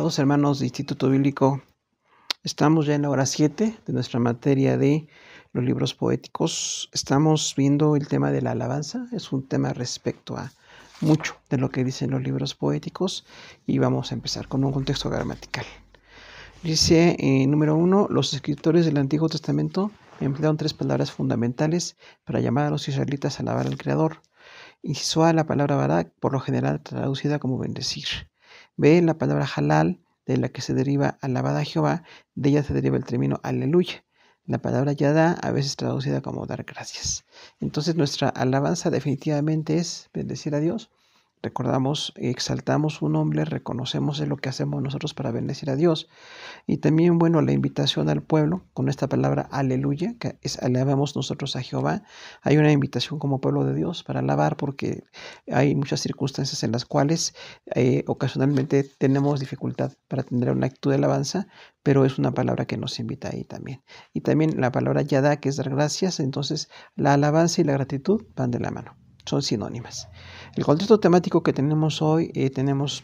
Amados hermanos de Instituto Bíblico, estamos ya en la hora 7 de nuestra materia de los libros poéticos. Estamos viendo el tema de la alabanza. Es un tema respecto a mucho de lo que dicen los libros poéticos y vamos a empezar con un contexto gramatical. Dice, número 1, los escritores del Antiguo Testamento emplearon 3 palabras fundamentales para llamar a los israelitas a alabar al Creador. Inciso A, la palabra barak, por lo general traducida como bendecir. B, la palabra halal, de la que se deriva alabada a Jehová, de ella se deriva el término aleluya. La palabra yadá, a veces traducida como dar gracias. Entonces nuestra alabanza definitivamente es bendecir a Dios. Recordamos, exaltamos su nombre, reconocemos lo que hacemos nosotros para bendecir a Dios. Y también, bueno, la invitación al pueblo con esta palabra aleluya, que es alabamos nosotros a Jehová. Hay una invitación como pueblo de Dios para alabar porque hay muchas circunstancias en las cuales ocasionalmente tenemos dificultad para tener una actitud de alabanza, pero es una palabra que nos invita ahí también. Y también la palabra yadá, que es dar gracias. Entonces la alabanza y la gratitud van de la mano, son sinónimas. El contexto temático que tenemos hoy, tenemos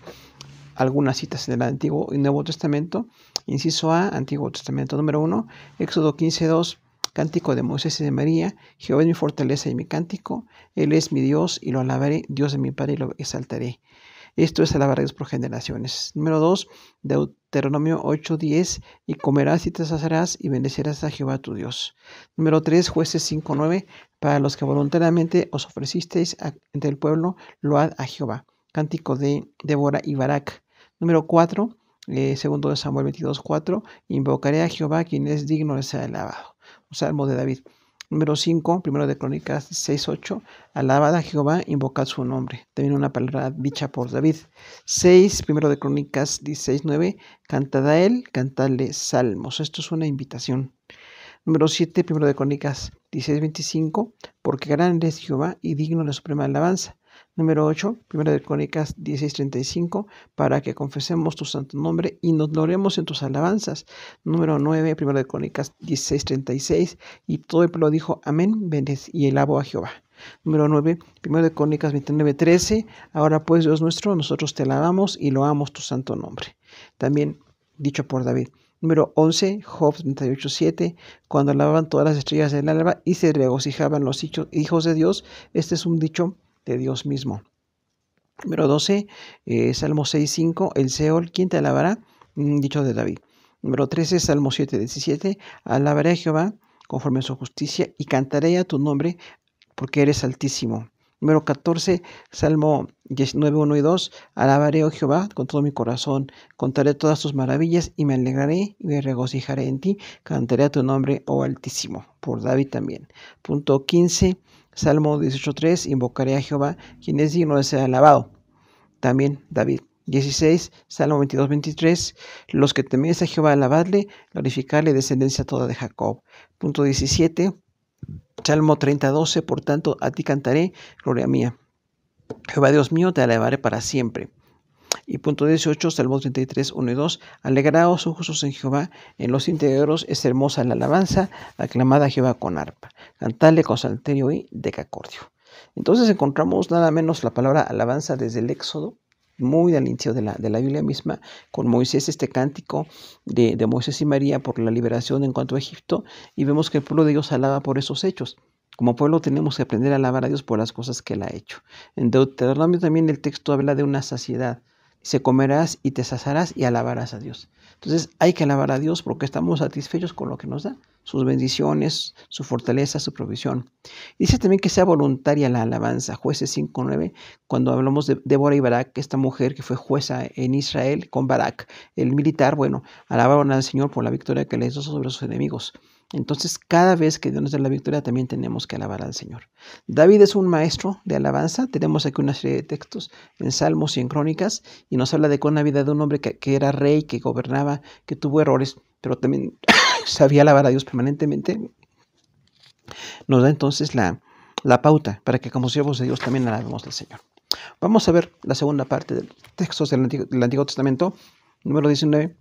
algunas citas en el Antiguo y Nuevo Testamento. Inciso A, Antiguo Testamento número 1, Éxodo 15:2, Cántico de Moisés y de María. Jehová es mi fortaleza y mi cántico, Él es mi Dios y lo alabaré, Dios de mi Padre y lo exaltaré. Esto es alabar a Dios por generaciones. Número 2, Deuteronomio 8:10, y comerás y te saciarás y bendecirás a Jehová tu Dios. Número 3, Jueces 5:9, para los que voluntariamente os ofrecisteis entre el pueblo, load a Jehová. Cántico de Débora y Barak. Número 4, segundo de Samuel 22:4, invocaré a Jehová, quien es digno de ser alabado. Un salmo de David. Número 5, primero de Crónicas 6:8, alabad a Jehová, invocad su nombre. También una palabra dicha por David. 6, primero de Crónicas 16:9, cantad a él, cantadle salmos. Esto es una invitación. Número 7, primero de Crónicas 16:25, porque grande es Jehová y digno de suprema alabanza. Número 8, primero de Crónicas 16:35, para que confesemos tu santo nombre y nos gloriemos en tus alabanzas. Número 9, primero de Crónicas 16:36, y todo el pueblo dijo amén, y alabó a Jehová. Número 9, primero de Crónicas 29:13, ahora pues Dios nuestro, nosotros te alabamos y loamos tu santo nombre. También dicho por David. Número 11, Job 38:7, cuando alababan todas las estrellas del alba y se regocijaban los hijos de Dios. Este es un dicho de Dios mismo. Número 12, Salmo 6:5, el Seol, ¿quién te alabará? Dicho de David. Número 13, Salmo 7:17, alabaré a Jehová conforme a su justicia y cantaré a tu nombre porque eres altísimo. Número 14, Salmo 19:1 y 2, alabaré, oh Jehová, con todo mi corazón, contaré todas tus maravillas y me alegraré y me regocijaré en ti, cantaré a tu nombre, oh Altísimo, por David también. Punto 15, Salmo 18:3, invocaré a Jehová, quien es digno de ser alabado, también David. 16, Salmo 22:23, los que teméis a Jehová, alabadle, glorificarle, descendencia toda de Jacob. Punto 17, Salmo 30:12, por tanto, a ti cantaré, gloria mía. Jehová Dios mío, te alabaré para siempre. Y punto 18, Salmo 33:1 y 2, alegraos, oh justos en Jehová, en los íntegros es hermosa la alabanza, aclamad a Jehová con arpa, cantadle con salterio y decacordio. Entonces encontramos nada menos la palabra alabanza desde el Éxodo, muy al inicio de la Biblia misma, con Moisés, este cántico de Moisés y María por la liberación en cuanto a Egipto, y vemos que el pueblo de Dios alaba por esos hechos. Como pueblo tenemos que aprender a alabar a Dios por las cosas que Él ha hecho. En Deuteronomio también el texto habla de una saciedad. Se comerás y te saciarás y alabarás a Dios. Entonces hay que alabar a Dios porque estamos satisfechos con lo que nos da, sus bendiciones, su fortaleza, su provisión. Dice también que sea voluntaria la alabanza. Jueces 5:9, cuando hablamos de Débora y Barak, esta mujer que fue jueza en Israel con Barak, el militar, bueno, alabaron al Señor por la victoria que les dio sobre sus enemigos. Entonces, cada vez que Dios nos da la victoria, también tenemos que alabar al Señor. David es un maestro de alabanza. Tenemos aquí una serie de textos en Salmos y en Crónicas, y nos habla de una vida de un hombre que era rey, que gobernaba, que tuvo errores, pero también sabía alabar a Dios permanentemente. Nos da entonces la pauta para que como siervos de Dios también alabemos al Señor. Vamos a ver la segunda parte de los textos del Antiguo Testamento, número 19,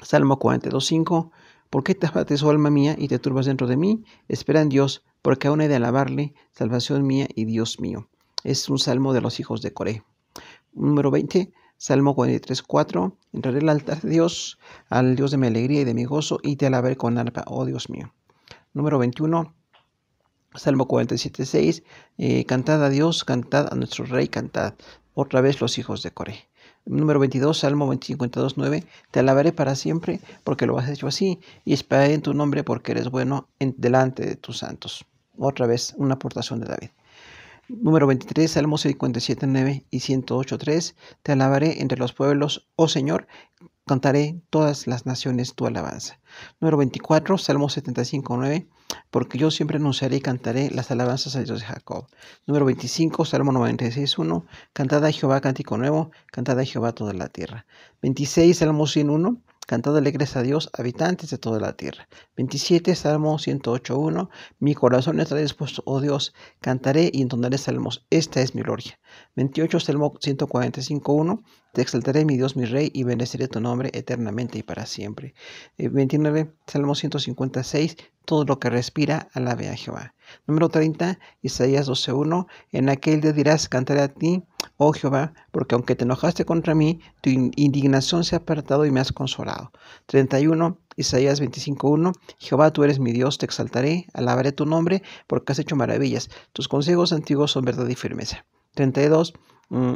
Salmo 42:5. ¿Por qué te abates, oh alma mía, y te turbas dentro de mí? Espera en Dios, porque aún he de alabarle, salvación mía y Dios mío. Es un salmo de los hijos de Coré. Número 20, Salmo 43:4. Entraré al altar de Dios, al Dios de mi alegría y de mi gozo, y te alabaré con arpa, oh Dios mío. Número 21. Salmo 47:6. Cantad a Dios, cantad a nuestro Rey, cantad. Otra vez los hijos de Coré. Número 22, Salmo 52:9. Te alabaré para siempre, porque lo has hecho así, y esperaré en tu nombre, porque eres bueno delante de tus santos. Otra vez, una aportación de David. Número 23, Salmo 57:9 y 108:3. Te alabaré entre los pueblos, oh Señor, cantaré todas las naciones tu alabanza. Número 24, Salmo 75:9. Porque yo siempre anunciaré y cantaré las alabanzas a Dios de Jacob. Número 25, Salmo 96:1. Cantad a Jehová cántico nuevo, cantad a Jehová toda la tierra. 26, Salmo 101. Cantad alegres a Dios, habitantes de toda la tierra. 27, Salmo 108:1. Mi corazón está dispuesto, oh Dios, cantaré y entonaré salmos. Esta es mi gloria. 28, Salmo 145:1. Te exaltaré, mi Dios, mi Rey, y bendeciré tu nombre eternamente y para siempre. 29, Salmo 156. Todo lo que respira, alabe a Jehová. Número 30, Isaías 12:1. En aquel día dirás, cantaré a ti, oh Jehová, porque aunque te enojaste contra mí, tu indignación se ha apartado y me has consolado. 31, Isaías 25:1. Jehová, tú eres mi Dios, te exaltaré, alabaré tu nombre, porque has hecho maravillas. Tus consejos antiguos son verdad y firmeza. 32,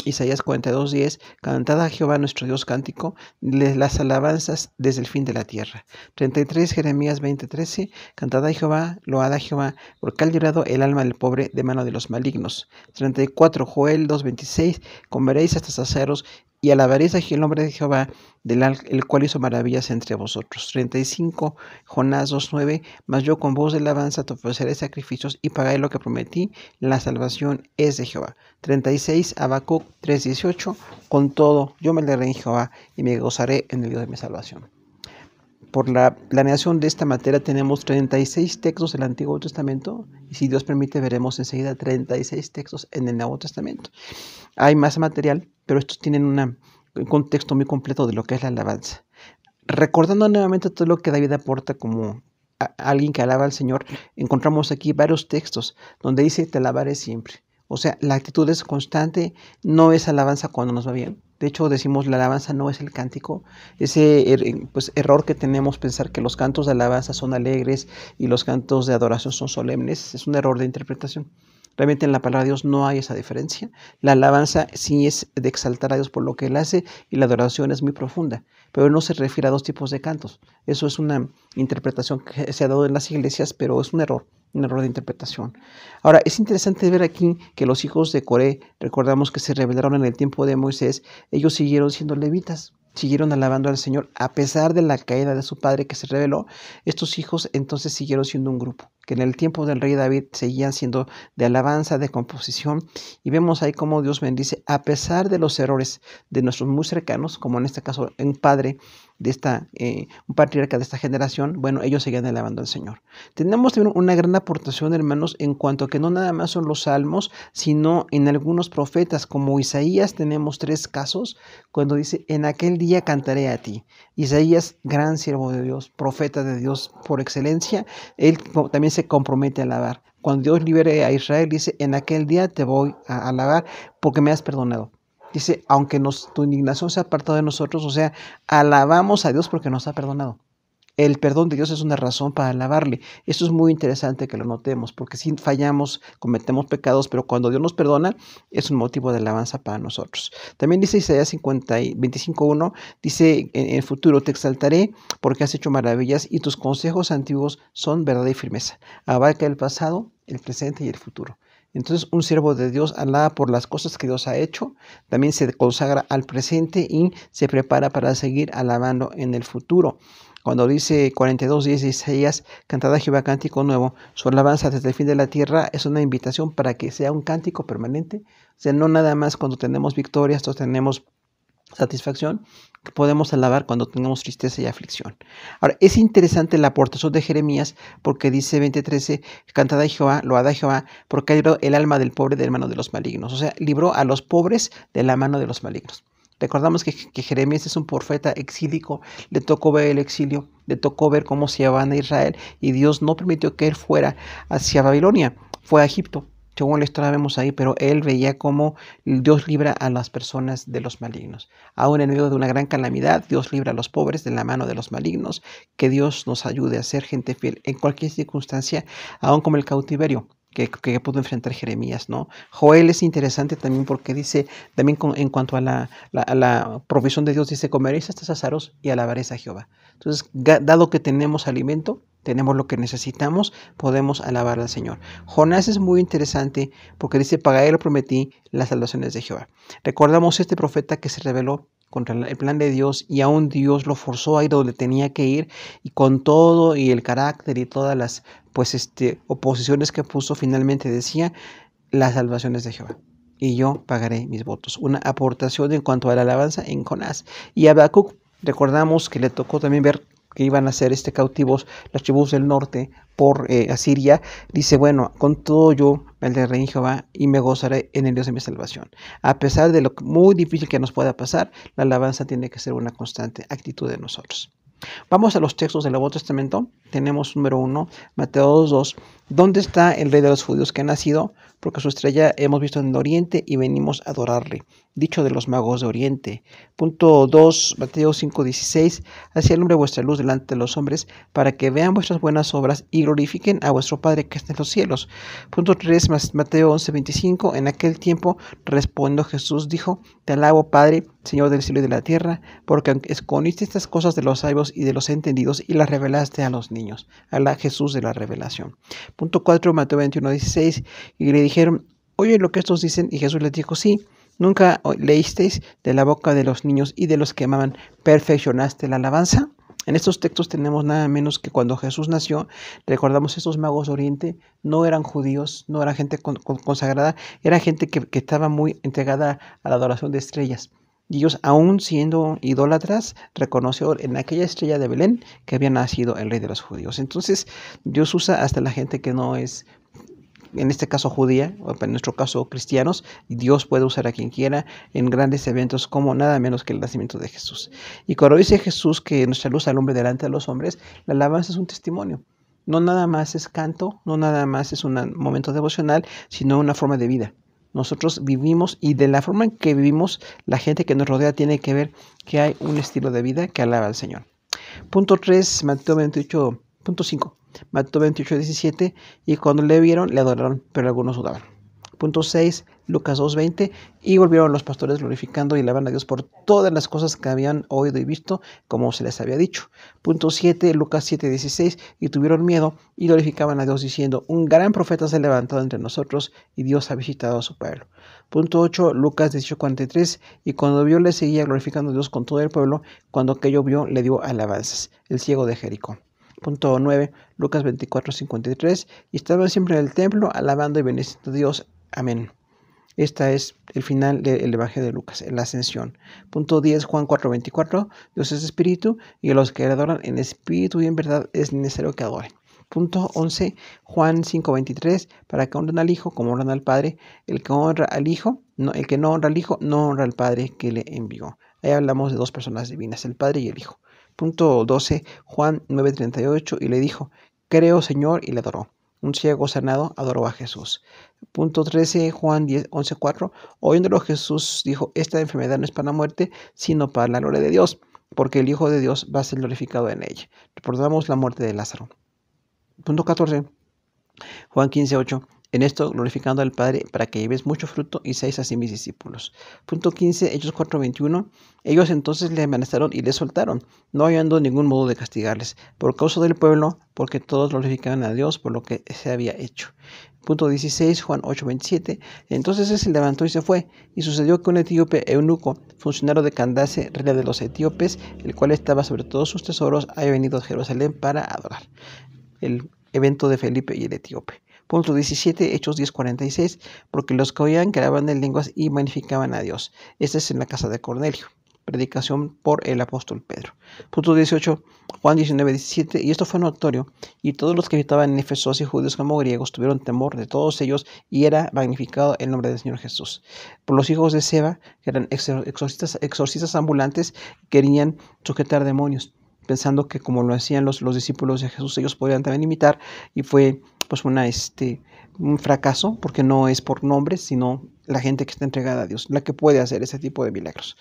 Isaías 42:10. Cantad a Jehová nuestro Dios cántico, las alabanzas desde el fin de la tierra. 33, Jeremías 20:13. Cantad a Jehová, load a Jehová, porque ha librado el alma del pobre de mano de los malignos. 34, Joel 2:26. Comeréis hasta saciaros y alabaréis el nombre de Jehová, el cual hizo maravillas entre vosotros. 35, Jonás 2:9. Mas yo con voz de alabanza te ofreceré sacrificios y pagaré lo que prometí, la salvación es de Jehová. 36, Habacuc 3:18. Con todo, yo me alegraré en Jehová y me gozaré en el Dios de mi salvación. Por la planeación de esta materia tenemos 36 textos del Antiguo Testamento y si Dios permite veremos enseguida 36 textos en el Nuevo Testamento. Hay más material, pero estos tienen un contexto muy completo de lo que es la alabanza. Recordando nuevamente todo lo que David aporta como alguien que alaba al Señor, encontramos aquí varios textos donde dice te alabaré siempre. O sea, la actitud es constante, no es alabanza cuando nos va bien. De hecho, decimos la alabanza no es el cántico. Ese error que tenemos pensar que los cantos de alabanza son alegres y los cantos de adoración son solemnes, es un error de interpretación. Realmente en la palabra de Dios no hay esa diferencia. La alabanza sí es de exaltar a Dios por lo que Él hace y la adoración es muy profunda, pero no se refiere a dos tipos de cantos. Eso es una interpretación que se ha dado en las iglesias, pero es un error de interpretación. Ahora, es interesante ver aquí que los hijos de Coré, recordamos que se rebelaron en el tiempo de Moisés, ellos siguieron siendo levitas, siguieron alabando al Señor a pesar de la caída de su padre que se rebeló. Estos hijos entonces siguieron siendo un grupo que en el tiempo del rey David seguían siendo de alabanza, de composición, y vemos ahí cómo Dios bendice a pesar de los errores de nuestros muy cercanos, como en este caso un padre de un patriarca de esta generación. Bueno, ellos seguían alabando al Señor. Tenemos también una gran aportación, hermanos, en cuanto a que no nada más son los salmos, sino en algunos profetas, como Isaías tenemos 3 casos, cuando dice, en aquel día cantaré a ti. Isaías, gran siervo de Dios, profeta de Dios por excelencia, él también se compromete a alabar. Cuando Dios libere a Israel, dice, en aquel día te voy a alabar porque me has perdonado. Dice, aunque tu indignación se ha apartado de nosotros, o sea, alabamos a Dios porque nos ha perdonado. El perdón de Dios es una razón para alabarle. Esto es muy interesante que lo notemos, porque si fallamos, cometemos pecados, pero cuando Dios nos perdona, es un motivo de alabanza para nosotros. También dice Isaías 25:1, dice, en el futuro te exaltaré porque has hecho maravillas y tus consejos antiguos son verdad y firmeza. Abarca el pasado, el presente y el futuro. Entonces un siervo de Dios alaba por las cosas que Dios ha hecho, también se consagra al presente y se prepara para seguir alabando en el futuro. Cuando dice 42:10 de Isaías, cantad a Jehová cántico nuevo, su alabanza desde el fin de la tierra, es una invitación para que sea un cántico permanente. O sea, no nada más cuando tenemos victorias, tenemos satisfacción, que podemos alabar cuando tenemos tristeza y aflicción. Ahora, es interesante la aportación de Jeremías porque dice 20:13, cantad a Jehová, load a Jehová, porque ha librado el alma del pobre de la mano de los malignos. O sea, libró a los pobres de la mano de los malignos. Recordamos que Jeremías es un profeta exílico, le tocó ver el exilio, le tocó ver cómo se llevaban a Israel y Dios no permitió que él fuera hacia Babilonia, fue a Egipto. Según la historia vemos ahí, pero él veía cómo Dios libra a las personas de los malignos. Aún en medio de una gran calamidad, Dios libra a los pobres de la mano de los malignos. Que Dios nos ayude a ser gente fiel en cualquier circunstancia, aún como el cautiverio que pudo enfrentar Jeremías, ¿no? Joel es interesante también porque dice, también en cuanto a la provisión de Dios, dice, comeréis estos azaros y alabaréis a Jehová. Entonces, dado que tenemos alimento, tenemos lo que necesitamos, podemos alabar al Señor. Jonás es muy interesante porque dice, pagaré, lo prometí, las salvaciones de Jehová. Recordamos este profeta que se rebeló contra el plan de Dios y aún Dios lo forzó a ir donde tenía que ir, y con todo y el carácter y todas las oposiciones que puso, finalmente decía, las salvaciones de Jehová. Y yo pagaré mis votos. Una aportación en cuanto a la alabanza en Jonás. Y a Habacuc, recordamos que le tocó también ver que iban a ser cautivos las tribus del norte por Asiria. Dice, bueno, con todo yo me alegraré en Jehová y me gozaré en el Dios de mi salvación. A pesar de lo muy difícil que nos pueda pasar, la alabanza tiene que ser una constante actitud de nosotros. Vamos a los textos del Nuevo Testamento. Tenemos número 1, Mateo 2:2. ¿Dónde está el rey de los judíos que ha nacido? Porque su estrella hemos visto en el oriente y venimos a adorarle. Dicho de los magos de oriente. Punto 2, Mateo 5:16. Así alumbre vuestra luz delante de los hombres, para que vean vuestras buenas obras y glorifiquen a vuestro Padre que está en los cielos. Punto 3, Mateo 11:25. En aquel tiempo, respondiendo Jesús, dijo, te alabo, Padre, Señor del cielo y de la tierra, porque escondiste estas cosas de los sabios y de los entendidos y las revelaste a los niños. Habla Jesús de la revelación. Punto 4, Mateo 21:16. Y le dijeron, oye lo que estos dicen. Y Jesús les dijo, sí, nunca leísteis de la boca de los niños y de los que amaban, perfeccionaste la alabanza. En estos textos tenemos nada menos que cuando Jesús nació, recordamos estos magos de Oriente, no eran judíos, no eran gente consagrada, era gente que estaba muy entregada a la adoración de estrellas. Y ellos, aún siendo idólatras, reconoció en aquella estrella de Belén que había nacido el rey de los judíos. Entonces, Dios usa hasta la gente que no es, en este caso judía, o en nuestro caso cristianos, y Dios puede usar a quien quiera en grandes eventos como nada menos que el nacimiento de Jesús. Y cuando dice Jesús que nuestra luz alumbre delante de los hombres, la alabanza es un testimonio. No nada más es canto, no nada más es un momento devocional, sino una forma de vida. Nosotros vivimos, y de la forma en que vivimos, la gente que nos rodea tiene que ver que hay un estilo de vida que alaba al Señor. Punto 3, Mateo 28, punto 5. Mateo 28:17, y cuando le vieron, le adoraron, pero algunos dudaban. Punto 6, Lucas 2:20, y volvieron los pastores glorificando y alabando a Dios por todas las cosas que habían oído y visto, como se les había dicho. Punto 7, Lucas 7:16, y tuvieron miedo y glorificaban a Dios diciendo, un gran profeta se ha levantado entre nosotros y Dios ha visitado a su pueblo. Punto 8, Lucas 18:43, y cuando vio le seguía glorificando a Dios con todo el pueblo, cuando aquello vio le dio alabanzas, el ciego de Jericó. Punto 9, Lucas 24:53, y estaban siempre en el templo alabando y bendiciendo a Dios. Amén. Este es el final del Evangelio de Lucas, en la ascensión. Punto 10, Juan 4:24, Dios es espíritu, y a los que le adoran en espíritu y en verdad es necesario que adoren. Punto 11, Juan 5:23, para que honren al Hijo como honran al Padre. El que honra al Hijo, no, el que no honra al Hijo, no honra al Padre que le envió. Ahí hablamos de dos personas divinas, el Padre y el Hijo. Punto 12, Juan 9:38, y le dijo, creo, Señor, y le adoró. Un ciego sanado adoró a Jesús. Punto 13, Juan 11:4, oyéndolo Jesús dijo, esta enfermedad no es para la muerte, sino para la gloria de Dios, porque el Hijo de Dios va a ser glorificado en ella. Recordamos la muerte de Lázaro. Punto 14, Juan 15:8, en esto glorificando al Padre para que lleves mucho fruto y seáis así mis discípulos. Punto 15, Hechos 4:21, ellos entonces le amenazaron y le soltaron, no hallando ningún modo de castigarles, por causa del pueblo, porque todos glorificaban a Dios por lo que se había hecho. Punto 16, Juan 8:27, entonces él se levantó y se fue, y sucedió que un etíope eunuco, funcionario de Candace, reina de los etíopes, el cual estaba sobre todos sus tesoros, había venido a Jerusalén para adorar. El evento de Felipe y el etíope. Punto 17, Hechos 10:46, porque los que oían grababan en lenguas y magnificaban a Dios. Este es en la casa de Cornelio. Predicación por el apóstol Pedro. Punto 18, Juan 19:17, y esto fue notorio, y todos los que habitaban en Éfeso, así judíos como griegos, tuvieron temor de todos ellos, y era magnificado el nombre del Señor Jesús. Por los hijos de Seba, que eran exorcistas ambulantes, querían sujetar demonios, pensando que como lo hacían los discípulos de Jesús, ellos podrían también imitar, y fue pues un fracaso, porque no es por nombres, sino la gente que está entregada a Dios, la que puede hacer ese tipo de milagros.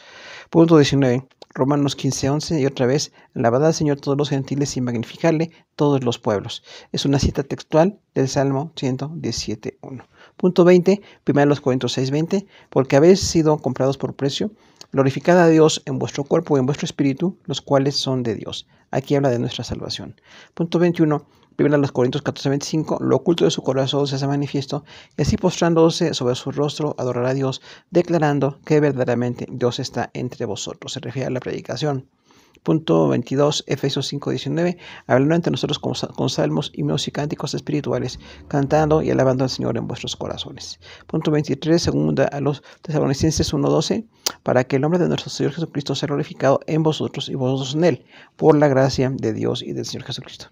Punto 19. Romanos 15:11, y otra vez, alabad al Señor todos los gentiles y magnificarle todos los pueblos. Es una cita textual del Salmo 117:1. Punto 20, 1 Corintios 6:20, porque habéis sido comprados por precio, glorificad a Dios en vuestro cuerpo y en vuestro espíritu, los cuales son de Dios. Aquí habla de nuestra salvación. Punto 21, 1 Corintios 14:25, lo oculto de su corazón se hace manifiesto, y así postrándose sobre su rostro adorará a Dios, declarando que verdaderamente Dios está entre vosotros. Se refiere a la predicación. Punto 22, Efesios 5:19, hablando entre nosotros con salmos, himnos y cánticos espirituales, cantando y alabando al Señor en vuestros corazones. Punto 23, segunda a los Tesalonicenses 1:12, para que el nombre de nuestro Señor Jesucristo sea glorificado en vosotros y vosotros en Él, por la gracia de Dios y del Señor Jesucristo.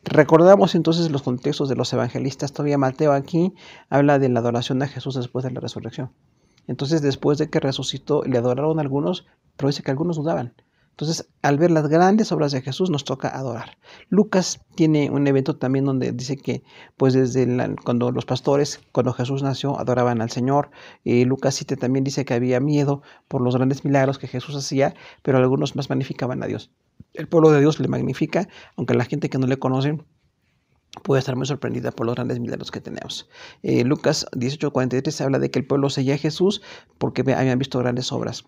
Recordamos entonces los contextos de los evangelistas. Todavía Mateo aquí habla de la adoración a Jesús después de la resurrección. Entonces, después de que resucitó, le adoraron a algunos, pero dice que algunos dudaban. Entonces, al ver las grandes obras de Jesús, nos toca adorar. Lucas tiene un evento también donde dice que, pues cuando los pastores, cuando Jesús nació, adoraban al Señor. Lucas 7 también dice que había miedo por los grandes milagros que Jesús hacía, pero algunos más magnificaban a Dios. El pueblo de Dios le magnifica, aunque la gente que no le conoce puede estar muy sorprendida por los grandes milagros que tenemos. Lucas 18:43 habla de que el pueblo seguía a Jesús porque habían visto grandes obras.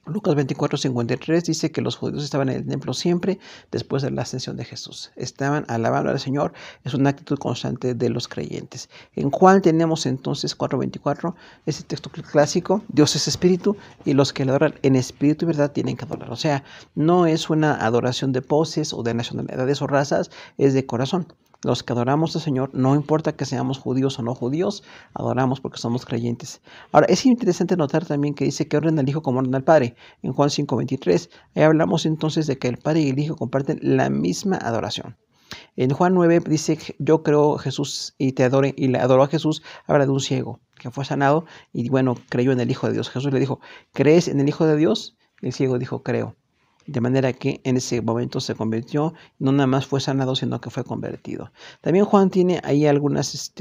Lucas 24:53 dice que los judíos estaban en el templo siempre después de la ascensión de Jesús. Estaban alabando al Señor. Es una actitud constante de los creyentes. En Juan tenemos entonces 4:24, ese texto clásico, Dios es espíritu y los que le adoran en espíritu y verdad tienen que adorar. O sea, no es una adoración de poses o de nacionalidades o razas, es de corazón. Los que adoramos al Señor, no importa que seamos judíos o no judíos, adoramos porque somos creyentes. Ahora, es interesante notar también que dice que orden al Hijo como orden al Padre. En Juan 5:23, ahí hablamos entonces de que el Padre y el Hijo comparten la misma adoración. En Juan 9 dice, yo creo Jesús y te adore, y le adoró a Jesús, habla de un ciego que fue sanado y bueno, creyó en el Hijo de Dios. Jesús le dijo, ¿crees en el Hijo de Dios? El ciego dijo, creo. De manera que en ese momento se convirtió, no nada más fue sanado, sino que fue convertido. También Juan tiene ahí algunas,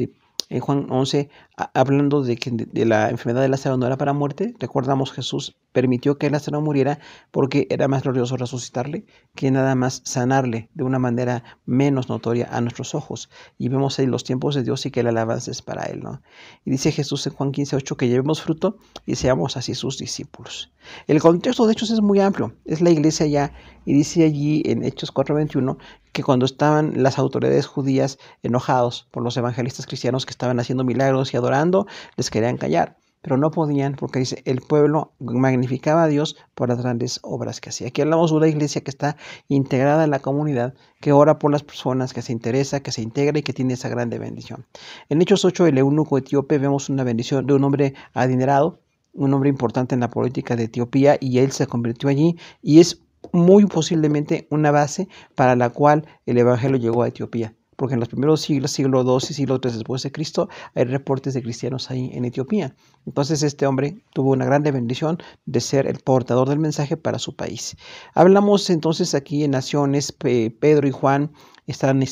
en Juan 11, hablando de que de la enfermedad de Lázaro no era para muerte. Recordamos, Jesús permitió que Lázaro muriera porque era más glorioso resucitarle que nada más sanarle de una manera menos notoria a nuestros ojos. Y vemos ahí los tiempos de Dios y que la alabanza es para Él, ¿no? Y dice Jesús en Juan 15:8 que llevemos fruto y seamos así sus discípulos. El contexto de Hechos es muy amplio, es la iglesia ya, y dice allí en Hechos 4:21 que cuando estaban las autoridades judías enojados por los evangelistas cristianos que estaban haciendo milagros y adorando, les querían callar, pero no podían porque dice, el pueblo magnificaba a Dios por las grandes obras que hacía. Aquí hablamos de una iglesia que está integrada en la comunidad, que ora por las personas, que se interesa, que se integra y que tiene esa grande bendición. En Hechos 8, el eunuco etíope, vemos una bendición de un hombre adinerado, un hombre importante en la política de Etiopía, y él se convirtió allí y es muy posiblemente una base para la cual el evangelio llegó a Etiopía, porque en los primeros siglos, siglo II y siglo III después de Cristo, hay reportes de cristianos ahí en Etiopía. Entonces este hombre tuvo una grande bendición de ser el portador del mensaje para su país. Hablamos entonces aquí en Naciones, Pedro y Juan están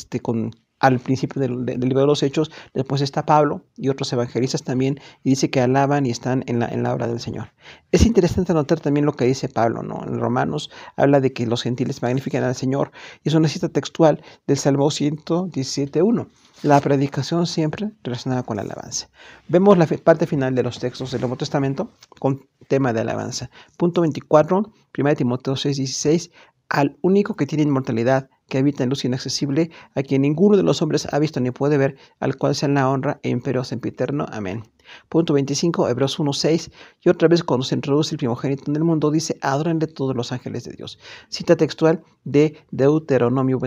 al principio del libro de los Hechos, después está Pablo y otros evangelistas también, y dice que alaban y están en la obra del Señor. Es interesante notar también lo que dice Pablo, ¿no? En Romanos habla de que los gentiles magnifican al Señor, y es una cita textual del Salmo 117:1. La predicación siempre relacionada con la alabanza. Vemos la parte final de los textos del Nuevo Testamento con tema de alabanza. Punto 24, 1 Timoteo 6:16, al único que tiene inmortalidad, que habita en luz inaccesible, a quien ninguno de los hombres ha visto ni puede ver, al cual sea la honra e imperio sempiterno. Amén. Punto 25, Hebreos 1:6, y otra vez cuando se introduce el primogénito en el mundo, dice, adórenle todos los ángeles de Dios. Cita textual de Deuteronomio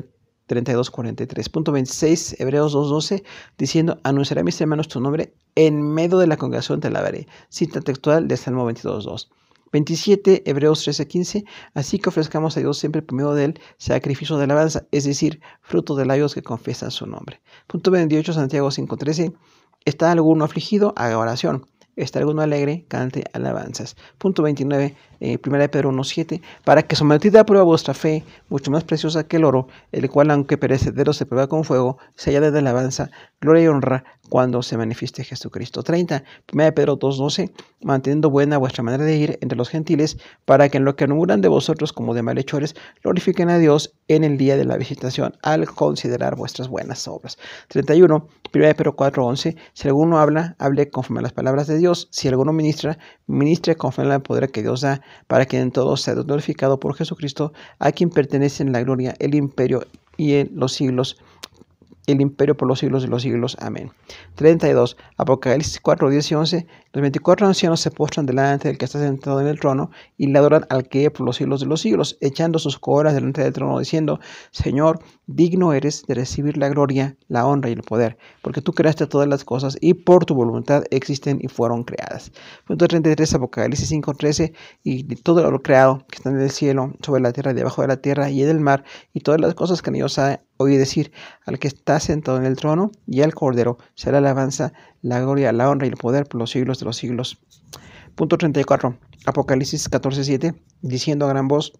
32:43. Punto 26, Hebreos 2:12, diciendo, anunciaré a mis hermanos tu nombre, en medio de la congregación te alabaré. Cita textual de Salmo 22:2. 27, Hebreos 13:15, así que ofrezcamos a Dios siempre por medio de él sacrificio de alabanza, es decir, fruto de labios que confiesan su nombre. Punto 28, Santiago 5:13, ¿está alguno afligido? Haga oración. ¿Está alguno alegre? Cante alabanzas. Punto 29, 1 Pedro 1:7, para que sometida a prueba vuestra fe, mucho más preciosa que el oro, el cual aunque perecedero se prueba con fuego, se halla de alabanza, gloria y honra cuando se manifieste Jesucristo. 30, 1 Pedro 2:12, manteniendo buena vuestra manera de ir entre los gentiles, para que en lo que murmuran de vosotros como de malhechores, glorifiquen a Dios en el día de la visitación, al considerar vuestras buenas obras. 31, 1 Pedro 4:11, si alguno habla, hable conforme a las palabras de Dios, si alguno ministra, ministre conforme al poder que Dios da, para que en todo sea glorificado por Jesucristo, a quien pertenecen la gloria, el imperio y en los siglos, el imperio por los siglos de los siglos. Amén. 32. Apocalipsis 4, 10 y 11. Los 24 ancianos se postran delante del que está sentado en el trono y le adoran al que por los siglos de los siglos, echando sus coronas delante del trono, diciendo: Señor, digno eres de recibir la gloria, la honra y el poder, porque tú creaste todas las cosas y por tu voluntad existen y fueron creadas. Punto 33. Apocalipsis 5, 13. Y todo lo creado que está en el cielo, sobre la tierra y debajo de la tierra y en el mar, y todas las cosas que en ellos hay, oí decir: al que está sentado en el trono y al Cordero será la alabanza, la gloria, la honra y el poder por los siglos de los siglos. Punto 34. Apocalipsis 14:7, diciendo a gran voz: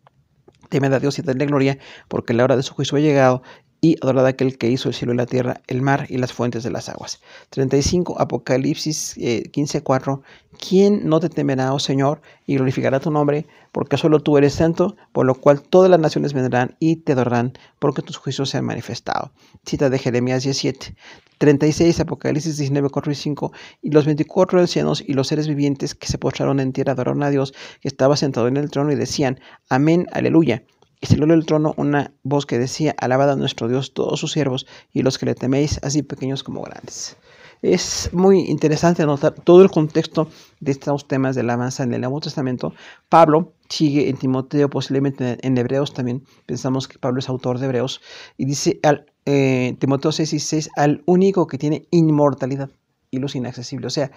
temed a Dios y dadle gloria, porque la hora de su juicio ha llegado, y adorad a aquel que hizo el cielo y la tierra, el mar y las fuentes de las aguas. 35. Apocalipsis 15:4, ¿quién no te temerá, oh Señor, y glorificará tu nombre? Porque solo tú eres santo, por lo cual todas las naciones vendrán y te adorarán, porque tus juicios se han manifestado. Cita de Jeremías 17. 36. Apocalipsis 19:4 y 5, y los 24 ancianos y los seres vivientes que se postraron en tierra adoraron a Dios, que estaba sentado en el trono, y decían: amén, aleluya. Y salió del trono una voz que decía: alabad a nuestro Dios todos sus siervos y los que le teméis, así pequeños como grandes. Es muy interesante notar todo el contexto de estos temas de alabanza en el Nuevo Testamento. Pablo sigue en Timoteo, posiblemente en Hebreos también, pensamos que Pablo es autor de Hebreos, y dice Timoteo 6:6, al único que tiene inmortalidad y luz inaccesible, o sea,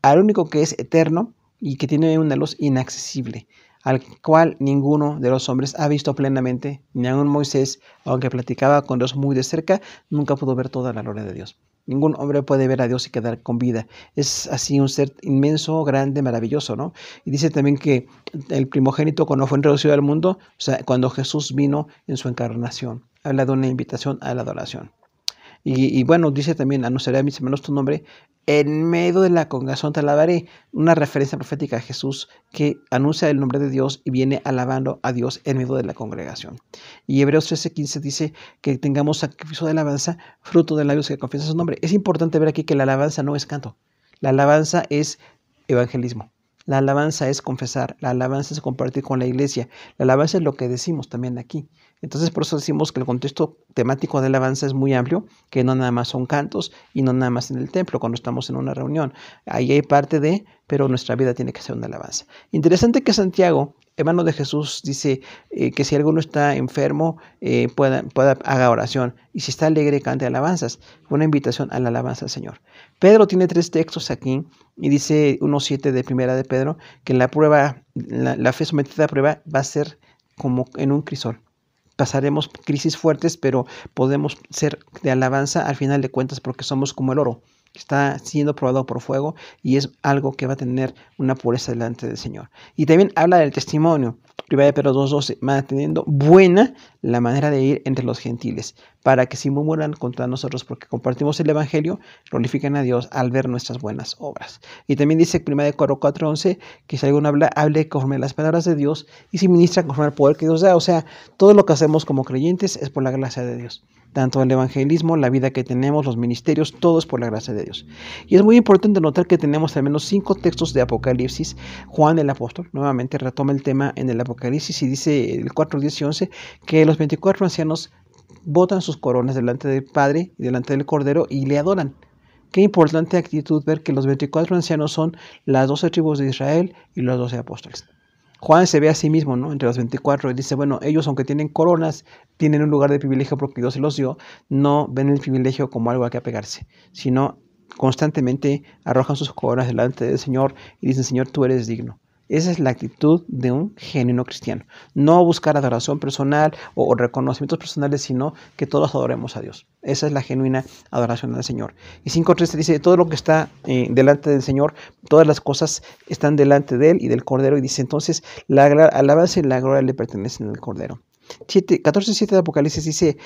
al único que es eterno y que tiene una luz inaccesible, al cual ninguno de los hombres ha visto plenamente, ni aun Moisés, aunque platicaba con Dios muy de cerca, nunca pudo ver toda la gloria de Dios. Ningún hombre puede ver a Dios y quedar con vida. Es así un ser inmenso, grande, maravilloso, ¿no? Y dice también que el primogénito, cuando fue introducido al mundo, o sea, cuando Jesús vino en su encarnación, habla de una invitación a la adoración. Y bueno, dice también: anunciaré a mis hermanos tu nombre, en medio de la congregación te alabaré. Una referencia profética a Jesús que anuncia el nombre de Dios y viene alabando a Dios en medio de la congregación. Y Hebreos 13:15 dice que tengamos sacrificio de alabanza, fruto de labios que confiesan su nombre. Es importante ver aquí que la alabanza no es canto. La alabanza es evangelismo. La alabanza es confesar, la alabanza es compartir con la iglesia, la alabanza es lo que decimos también aquí. Entonces por eso decimos que el contexto temático de alabanza es muy amplio, que no nada más son cantos y no nada más en el templo cuando estamos en una reunión. Ahí hay parte de, pero nuestra vida tiene que ser una alabanza. Interesante que Santiago, hermano de Jesús, dice que si alguno está enfermo, haga oración, y si está alegre, cante alabanzas. Una invitación a la alabanza al Señor. Pedro tiene 3 textos aquí, y dice 1:7 de primera de Pedro, que la prueba, la fe sometida a prueba va a ser como en un crisol. Pasaremos crisis fuertes, pero podemos ser de alabanza al final de cuentas, porque somos como el oro. Está siendo probado por fuego y es algo que va a tener una pureza delante del Señor. Y también habla del testimonio. 1 Pedro 2:12, manteniendo buena la manera de ir entre los gentiles, para que si murmuran contra nosotros porque compartimos el evangelio, glorifiquen a Dios al ver nuestras buenas obras. Y también dice 1 Coro 4:11, que si alguno habla, hable conforme a las palabras de Dios, y si ministra conforme al poder que Dios da. O sea, todo lo que hacemos como creyentes es por la gracia de Dios. Tanto el evangelismo, la vida que tenemos, los ministerios, todo es por la gracia de Dios. Y es muy importante notar que tenemos al menos 5 textos de Apocalipsis. Juan el apóstol nuevamente retoma el tema en el Apocalipsis y dice el 4, 10 y 11 que los 24 ancianos botan sus coronas delante del Padre y delante del Cordero y le adoran. Qué importante actitud ver que los 24 ancianos son las 12 tribus de Israel y los 12 apóstoles. Juan se ve a sí mismo, ¿no?, entre los 24 y dice, bueno, ellos aunque tienen coronas, tienen un lugar de privilegio porque Dios se los dio, no ven el privilegio como algo a que apegarse, sino constantemente arrojan sus coronas delante del Señor y dicen, Señor, tú eres digno. Esa es la actitud de un genuino cristiano. No buscar adoración personal o reconocimientos personales, sino que todos adoremos a Dios. Esa es la genuina adoración al Señor. Y 5.13 dice, todo lo que está delante del Señor, todas las cosas están delante de Él y del Cordero. Y dice, entonces, la alabanza y la gloria le pertenecen al Cordero. 14.7 de Apocalipsis dice,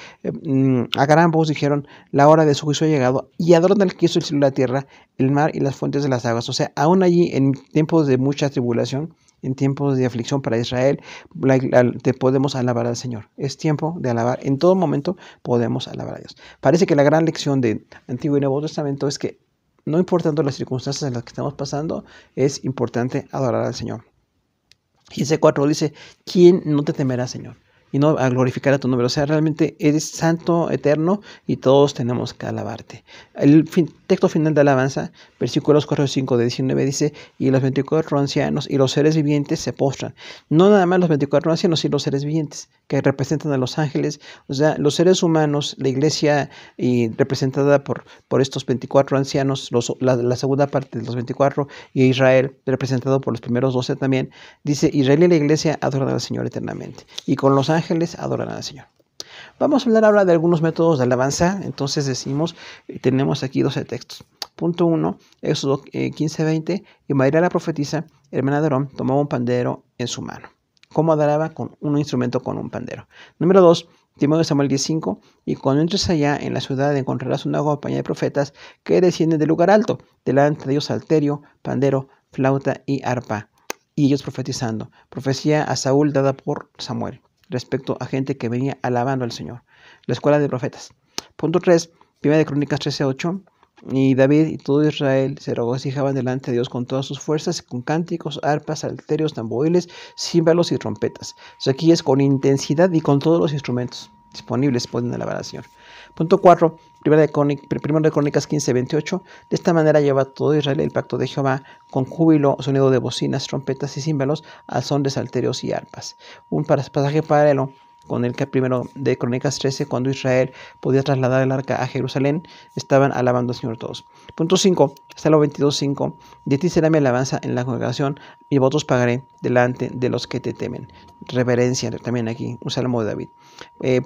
a gran voz dijeron, la hora de su juicio ha llegado, y adoran al que hizo el cielo y la tierra, el mar y las fuentes de las aguas. O sea, aún allí en tiempos de mucha tribulación, en tiempos de aflicción para Israel, te podemos alabar al Señor. Es tiempo de alabar. En todo momento podemos alabar a Dios. Parece que la gran lección de Antiguo y Nuevo Testamento es que no importando las circunstancias en las que estamos pasando, es importante adorar al Señor. 15.4 dice, ¿quién no te temerá, Señor? Y no a glorificar a tu nombre. O sea, realmente eres santo, eterno, y todos tenemos que alabarte. El texto final de alabanza, versículos 4 y 5 de 19 dice, y los 24 ancianos y los seres vivientes se postran. No nada más los 24 ancianos y los seres vivientes, que representan a los ángeles, o sea, los seres humanos, la iglesia representada por estos 24 ancianos, la segunda parte de los 24, y Israel, representado por los primeros 12 también, dice, Israel y la iglesia adoran al Señor eternamente, y con los ángeles adoran al Señor. Vamos a hablar ahora de algunos métodos de alabanza. Entonces decimos, tenemos aquí 12 textos. Punto 1, Éxodo 15:20, y María la profetisa, hermana de Aarón, tomaba un pandero en su mano. ¿Cómo adoraba? Con un instrumento, con un pandero. Número 2, Timoteo Samuel 10:5, y cuando entres allá en la ciudad encontrarás una compañía de profetas que descienden del lugar alto, delante de ellos salterio, pandero, flauta y arpa, y ellos profetizando. Profecía a Saúl dada por Samuel respecto a gente que venía alabando al Señor. La escuela de profetas. Punto 3, 1 de Crónicas 13:8. Y David y todo Israel se regocijaban delante de Dios con todas sus fuerzas, con cánticos, arpas, salterios, tamborines, címbalos y trompetas. O sea, aquí es con intensidad y con todos los instrumentos disponibles pueden alabar al Señor. Punto 4, 1 de Crónicas 15:28. De esta manera lleva todo Israel el pacto de Jehová con júbilo, sonido de bocinas, trompetas y címbalos, al son de salterios y arpas. Un pasaje paralelo con el que primero de Crónicas 13, cuando Israel podía trasladar el arca a Jerusalén, estaban alabando al Señor todos. Punto 5, Salmo 22:5, de ti será mi alabanza en la congregación, y votos pagaré delante de los que te temen. Reverencia también aquí, un salmo de David.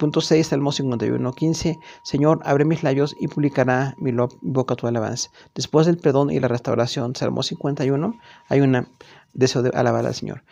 Punto 6, Salmo 51:15, Señor, abre mis labios y publicará mi boca tu alabanza. Después del perdón y la restauración, Salmo 51, hay un deseo de alabar al Señor.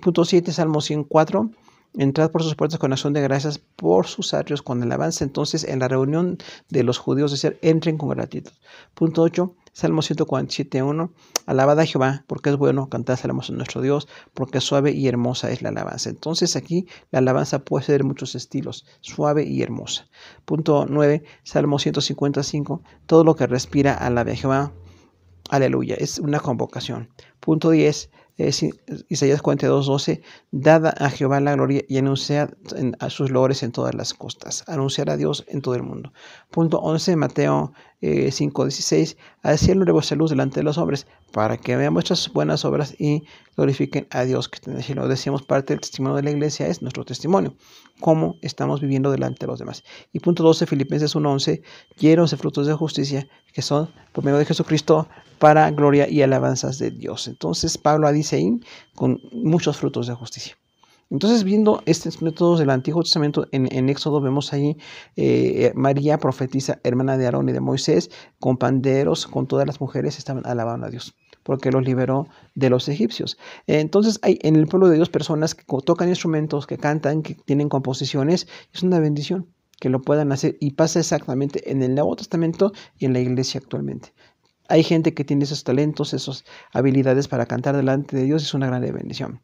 Punto 7, Salmo 104, entrad por sus puertas con acción de gracias, por sus atrios con alabanza. Entonces, en la reunión de los judíos decir, entren con gratitud. Punto 8, Salmo 147:1, alabad a Jehová, porque es bueno, cantad salmos a nuestro Dios, porque suave y hermosa es la alabanza. Entonces, aquí la alabanza puede ser de muchos estilos, suave y hermosa. Punto 9, Salmo 155, todo lo que respira, alabe a Jehová. Aleluya, es una convocación. Punto 10, Isaías 42:12, dad a Jehová la gloria y anunciad a sus logros en todas las costas. Anunciar a Dios en todo el mundo. Punto 11, Mateo 5:16, al cielo de vuestra luz delante de los hombres, para que vean vuestras buenas obras y glorifiquen a Dios que está en el cielo. Decíamos, parte del testimonio de la iglesia es nuestro testimonio, cómo estamos viviendo delante de los demás. Y punto 12, Filipenses 1:11, llenos de frutos de justicia, que son por medio de Jesucristo, para gloria y alabanzas de Dios. Entonces Pablo dice ahí, con muchos frutos de justicia. Entonces, viendo estos métodos del Antiguo Testamento, en Éxodo vemos ahí María profetiza, hermana de Aarón y de Moisés, con panderos, con todas las mujeres estaban alabando a Dios, porque los liberó de los egipcios. Entonces hay en el pueblo de Dios personas que tocan instrumentos, que cantan, que tienen composiciones. Es una bendición que lo puedan hacer, y pasa exactamente en el Nuevo Testamento y en la iglesia actualmente. Hay gente que tiene esos talentos, esas habilidades para cantar delante de Dios, es una gran bendición.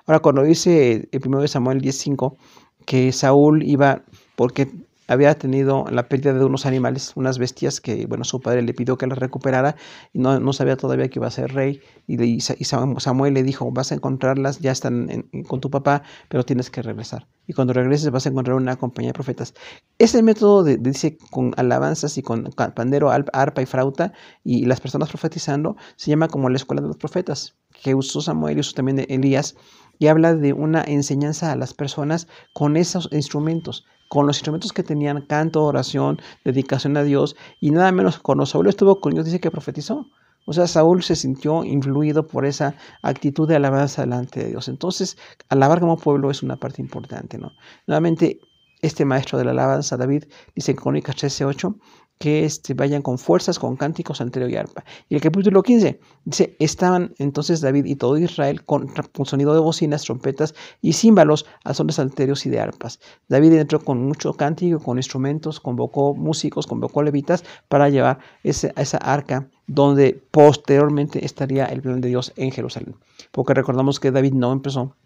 Ahora, cuando dice el 1 Samuel 10:5 que Saúl iba porque había tenido la pérdida de unos animales, unas bestias que, bueno, su padre le pidió que las recuperara y no sabía todavía que iba a ser rey. Y Samuel le dijo, vas a encontrarlas, ya están con tu papá, pero tienes que regresar. Y cuando regreses vas a encontrar una compañía de profetas. Ese método dice, con alabanzas y con pandero, arpa y flauta, y las personas profetizando, se llama como la escuela de los profetas, que usó Samuel y usó también Elías, y habla de una enseñanza a las personas con esos instrumentos, con los instrumentos que tenían: canto, oración, dedicación a Dios. Y nada menos, cuando Saúl estuvo con Dios, dice que profetizó. O sea, Saúl se sintió influido por esa actitud de alabanza delante de Dios. Entonces, alabar como pueblo es una parte importante, ¿no? Nuevamente, este maestro de la alabanza, David, dice en Crónicas 13:8, que vayan con fuerzas, con cánticos, salterio y arpa. Y el capítulo 15 dice, estaban entonces David y todo Israel con sonido de bocinas, trompetas y címbalos a son de salterios y de arpas. David entró con mucho cántico, con instrumentos, convocó músicos, convocó levitas para llevar esa arca donde posteriormente estaría el plan de Dios en Jerusalén. Porque recordamos que David no empezó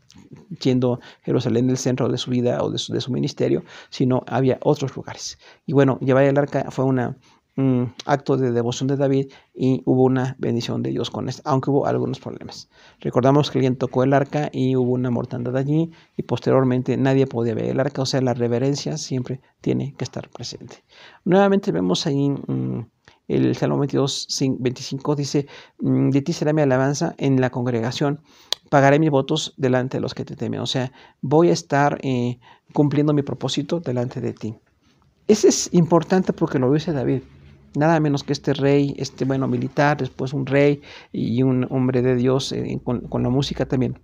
siendo Jerusalén el centro de su vida o de su ministerio, sino había otros lugares. Y bueno, llevar el arca fue un acto de devoción de David y hubo una bendición de Dios con esto, aunque hubo algunos problemas. Recordamos que alguien tocó el arca y hubo una mortandad allí y posteriormente nadie podía ver el arca, o sea, la reverencia siempre tiene que estar presente. Nuevamente vemos ahí el Salmo 25 dice, de ti será mi alabanza en la congregación, pagaré mis votos delante de los que te temen. O sea, voy a estar cumpliendo mi propósito delante de ti. Ese es importante porque lo dice David. Nada menos que este rey, militar, después un rey y un hombre de Dios con la música también.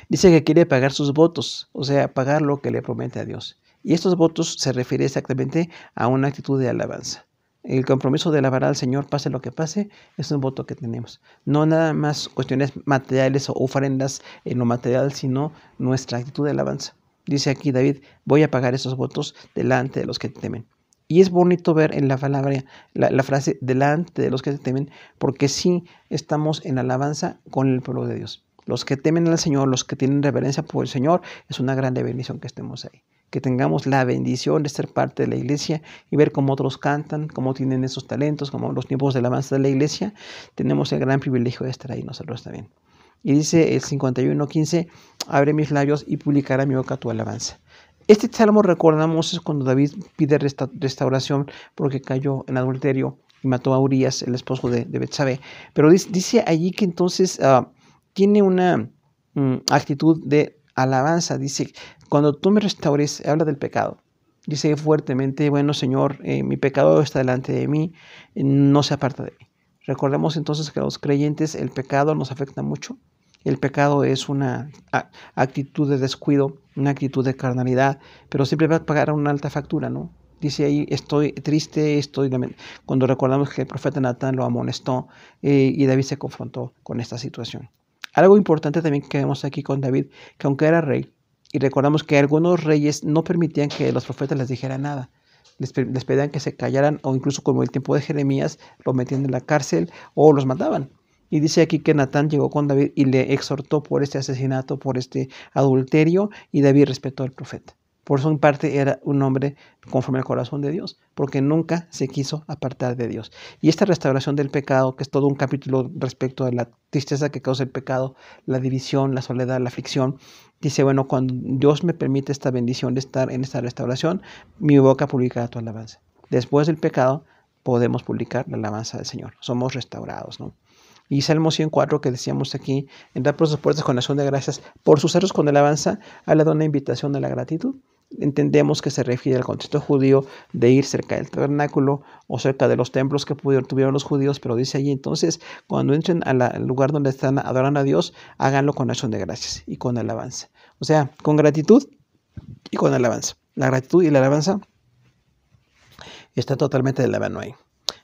Dice que quiere pagar sus votos, o sea, pagar lo que le promete a Dios. Y estos votos se refiere exactamente a una actitud de alabanza. El compromiso de alabar al Señor, pase lo que pase, es un voto que tenemos. No nada más cuestiones materiales o ofrendas en lo material, sino nuestra actitud de alabanza. Dice aquí David, voy a pagar esos votos delante de los que te temen. Y es bonito ver en la palabra, la frase delante de los que te temen, porque sí estamos en alabanza con el pueblo de Dios. Los que temen al Señor, los que tienen reverencia por el Señor, es una grande bendición que estemos ahí. Que tengamos la bendición de ser parte de la iglesia y ver cómo otros cantan, cómo tienen esos talentos, como los tiempos de alabanza de la iglesia. Tenemos el gran privilegio de estar ahí nosotros también. Y dice el 51:15, abre mis labios y publicará mi boca tu alabanza. Este salmo, recordamos, es cuando David pide restauración porque cayó en adulterio y mató a Urías, el esposo de Betsabé. Pero dice allí que entonces tiene una actitud de alabanza. Dice, cuando tú me restaures, habla del pecado. Dice fuertemente, bueno Señor, mi pecado está delante de mí, no se aparta de mí. Recordemos entonces que a los creyentes el pecado nos afecta mucho. El pecado es una actitud de descuido, una actitud de carnalidad, pero siempre va a pagar una alta factura, ¿no? Dice ahí, estoy triste, cuando recordamos que el profeta Natán lo amonestó y David se confrontó con esta situación. Algo importante también que vemos aquí con David, que aunque era rey, y recordamos que algunos reyes no permitían que los profetas les dijeran nada, les pedían que se callaran, o incluso como el tiempo de Jeremías, lo metían en la cárcel o los mataban. Y dice aquí que Natán llegó con David y le exhortó por este asesinato, por este adulterio, y David respetó al profeta. Por eso en parte era un hombre conforme al corazón de Dios, porque nunca se quiso apartar de Dios. Y esta restauración del pecado, que es todo un capítulo respecto a la tristeza que causa el pecado, la división, la soledad, la aflicción, dice, bueno, cuando Dios me permite esta bendición de estar en esta restauración, mi boca publicará tu alabanza. Después del pecado podemos publicar la alabanza del Señor. Somos restaurados, ¿no? Y Salmo 104 que decíamos aquí, entrar por sus puertas con acción de gracias, por sus cerros con alabanza, habla de una invitación a la gratitud. Entendemos que se refiere al contexto judío de ir cerca del tabernáculo o cerca de los templos que tuvieron los judíos, pero dice allí entonces, cuando entren al lugar donde están adorando a Dios, háganlo con acción de gracias y con alabanza. O sea, con gratitud y con alabanza. La gratitud y la alabanza está totalmente de la mano ahí.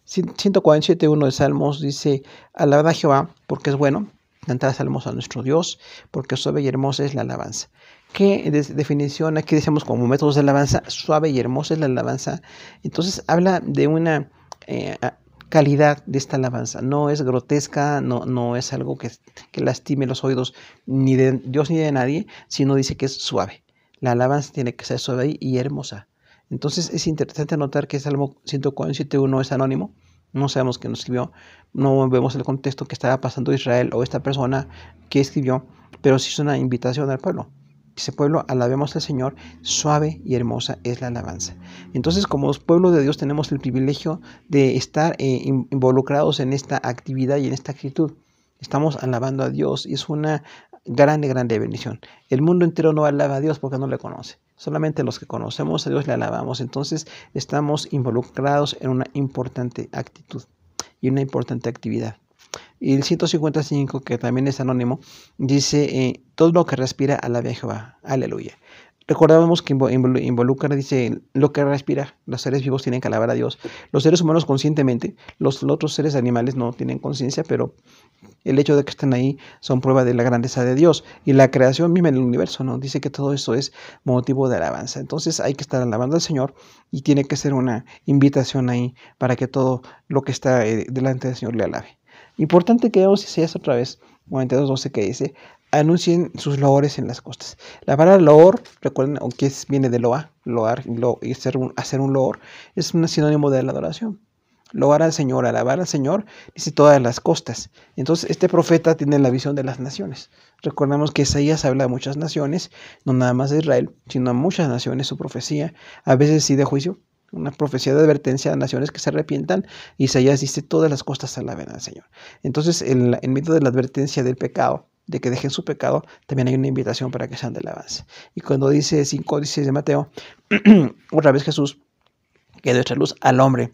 147.1 de Salmos dice, alabad a Jehová porque es bueno, cantar salmos a nuestro Dios, porque suave y hermosa es la alabanza. ¿Qué definición aquí decimos como métodos de alabanza? Suave y hermosa es la alabanza. Entonces habla de una calidad de esta alabanza. No es grotesca, no es algo que lastime los oídos ni de Dios ni de nadie, sino dice que es suave. La alabanza tiene que ser suave y hermosa. Entonces es interesante notar que Salmo 147.1 es anónimo. No sabemos quién lo escribió, no vemos el contexto que estaba pasando Israel o esta persona que escribió, pero sí es una invitación al pueblo. Dice, pueblo, alabemos al Señor, suave y hermosa es la alabanza. Entonces, como pueblo de Dios, tenemos el privilegio de estar involucrados en esta actividad y en esta actitud. Estamos alabando a Dios y es una grande bendición. El mundo entero no alaba a Dios porque no le conoce. Solamente los que conocemos a Dios le alabamos. Entonces, estamos involucrados en una importante actitud. y una importante actividad. Y el 155, que también es anónimo, dice, todo lo que respira alabe a Jehová. Aleluya. Recordábamos que involucra, dice, lo que respira. Los seres vivos tienen que alabar a Dios. Los seres humanos conscientemente, los otros seres animales no tienen conciencia, pero el hecho de que estén ahí son prueba de la grandeza de Dios. Y la creación misma en el universo, ¿no? Dice que todo eso es motivo de alabanza. Entonces hay que estar alabando al Señor y tiene que ser una invitación ahí para que todo lo que está delante del Señor le alabe. Importante que veamos Isaías otra vez, 42:12, que dice, anuncien sus loores en las costas. La palabra loor, recuerden, aunque viene de loar, y hacer un loor, es un sinónimo de la adoración. Loar al Señor, alabar al Señor, dice todas las costas. Entonces, este profeta tiene la visión de las naciones. Recordemos que Isaías habla de muchas naciones, no nada más de Israel, sino a muchas naciones, su profecía, a veces sí de juicio, una profecía de advertencia a naciones que se arrepientan. Isaías dice, todas las costas alaben al Señor. Entonces, en medio de la advertencia del pecado, de que dejen su pecado, también hay una invitación para que sean de alabanza. Y cuando dice 5, dice de Mateo, otra vez Jesús, que de nuestra luz alumbre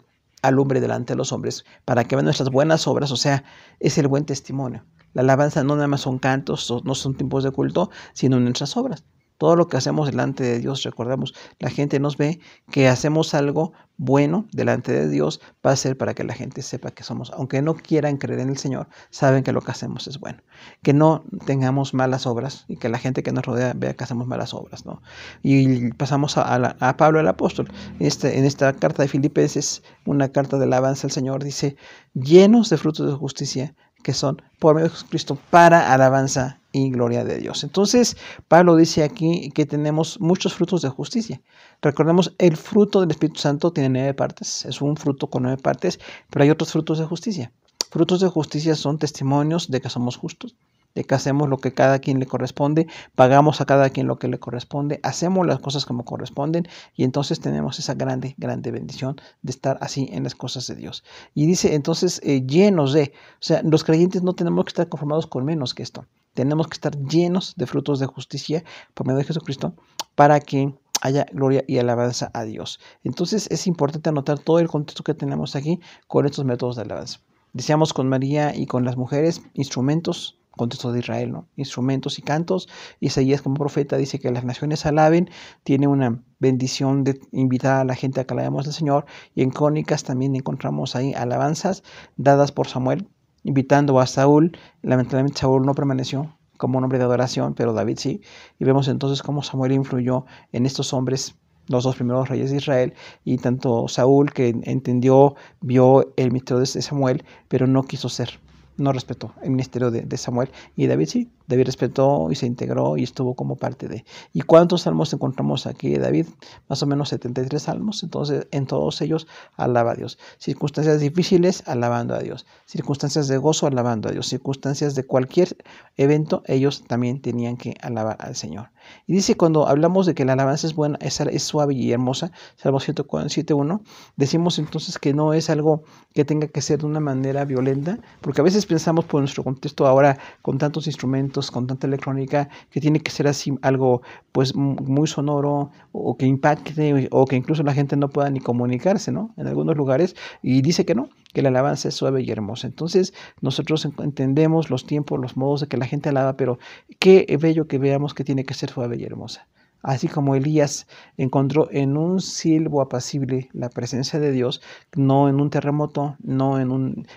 delante de los hombres, para que vean nuestras buenas obras, o sea, es el buen testimonio. La alabanza no nada más son cantos, no son tiempos de culto, sino nuestras obras. Todo lo que hacemos delante de Dios, recordamos, la gente nos ve que hacemos algo bueno delante de Dios, va a ser para que la gente sepa que somos, aunque no quieran creer en el Señor, saben que lo que hacemos es bueno. Que no tengamos malas obras y que la gente que nos rodea vea que hacemos malas obras, ¿no? Y pasamos a Pablo el apóstol. En esta carta de Filipenses, una carta de alabanza al Señor, dice, llenos de frutos de justicia, que son por medio de Jesucristo para alabanza y gloria de Dios. Entonces, Pablo dice aquí que tenemos muchos frutos de justicia. Recordemos, el fruto del Espíritu Santo tiene 9 partes, es un fruto con 9 partes, pero hay otros frutos de justicia. Frutos de justicia son testimonios de que somos justos, de que hacemos lo que cada quien le corresponde, pagamos a cada quien lo que le corresponde, hacemos las cosas como corresponden y entonces tenemos esa grande bendición de estar así en las cosas de Dios. Y dice entonces llenos de, o sea, los creyentes no tenemos que estar conformados con menos que esto, tenemos que estar llenos de frutos de justicia por medio de Jesucristo para que haya gloria y alabanza a Dios. Entonces es importante anotar todo el contexto que tenemos aquí con estos métodos de alabanza. Decíamos con María y con las mujeres, instrumentos, contexto de Israel, ¿no? Instrumentos y cantos. Isaías como profeta dice que las naciones alaben, tiene una bendición de invitar a la gente a que alabemos al Señor. Y en Crónicas también encontramos ahí alabanzas dadas por Samuel, invitando a Saúl. Lamentablemente Saúl no permaneció como un hombre de adoración, pero David sí. Y vemos entonces cómo Samuel influyó en estos hombres, los 2 primeros reyes de Israel, y tanto Saúl, que entendió, vio el ministerio de Samuel, pero no quiso ser, no respetó el ministerio de Samuel, y David sí, David respetó y se integró y estuvo como parte de. ¿Y cuántos salmos encontramos aquí de David? Más o menos 73 salmos, entonces en todos ellos alaba a Dios. Circunstancias difíciles, alabando a Dios. Circunstancias de gozo, alabando a Dios. Circunstancias de cualquier evento, ellos también tenían que alabar al Señor. Y dice, cuando hablamos de que la alabanza es buena, es suave y hermosa, Salmo 147:1, decimos entonces que no es algo que tenga que ser de una manera violenta, porque a veces pensamos por nuestro contexto ahora con tantos instrumentos, con tanta electrónica, que tiene que ser así algo pues muy sonoro o que impacte o que incluso la gente no pueda ni comunicarse, ¿no? En algunos lugares, y dice que no, que la alabanza es suave y hermosa. Entonces nosotros entendemos los tiempos, los modos de que la gente alaba, pero qué bello que veamos que tiene que ser suave y hermosa. Así como Elías encontró en un silbo apacible la presencia de Dios, no en un terremoto, no en un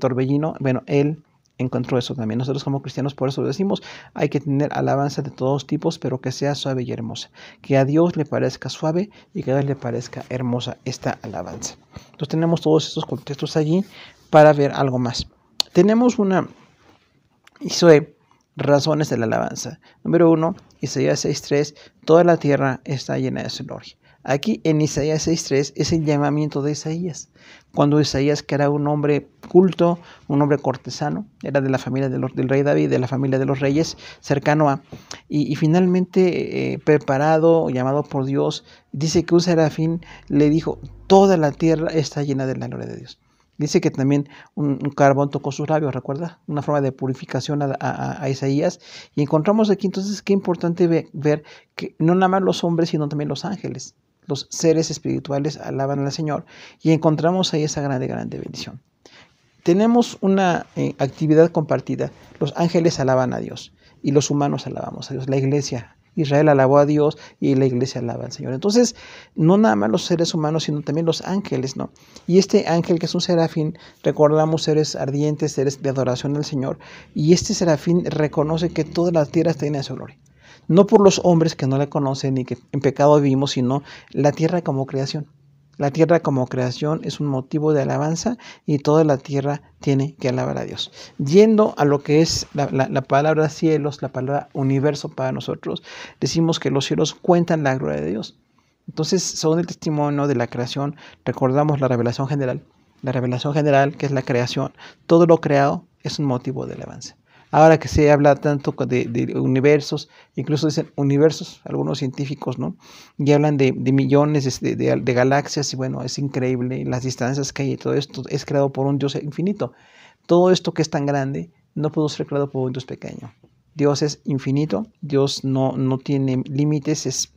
torbellino, bueno, él encontró eso también. Nosotros como cristianos por eso decimos, hay que tener alabanza de todos tipos, pero que sea suave y hermosa. Que a Dios le parezca suave y que a Dios le parezca hermosa esta alabanza. Entonces tenemos todos estos contextos allí para ver algo más. Tenemos razones de la alabanza. Número 1, Isaías 6:3, toda la tierra está llena de su gloria. Aquí en Isaías 6:3 es el llamamiento de Isaías. Cuando Isaías, que era un hombre culto, un hombre cortesano, era de la familia del rey David, de la familia de los reyes, cercano a, y finalmente preparado, llamado por Dios, dice que un serafín le dijo, toda la tierra está llena de la gloria de Dios. Dice que también un carbón tocó sus labios, ¿recuerda? Una forma de purificación a Isaías. Y encontramos aquí entonces qué importante ver que no nada más los hombres, sino también los ángeles, los seres espirituales alaban al Señor. Y encontramos ahí esa grande bendición. tenemos una actividad compartida. Los ángeles alaban a Dios y los humanos alabamos a Dios. La iglesia, Israel alabó a Dios y la iglesia alaba al Señor. Entonces, no nada más los seres humanos, sino también los ángeles, ¿no? Y este ángel, que es un serafín, recordamos seres ardientes, seres de adoración al Señor, y este serafín reconoce que toda la tierra está llena de su gloria. No por los hombres que no le conocen y que en pecado vivimos, sino la tierra como creación. La tierra como creación es un motivo de alabanza y toda la tierra tiene que alabar a Dios. Yendo a lo que es la palabra cielos, la palabra universo para nosotros, decimos que los cielos cuentan la gloria de Dios. Entonces, según el testimonio de la creación, recordamos la revelación general. La revelación general, que es la creación, todo lo creado es un motivo de alabanza. Ahora que se habla tanto de universos, incluso dicen universos, algunos científicos, ¿no? Y hablan de millones de galaxias, y bueno, es increíble las distancias que hay, y todo esto es creado por un Dios infinito. Todo esto que es tan grande no pudo ser creado por un Dios pequeño. Dios es infinito, Dios no tiene límites, es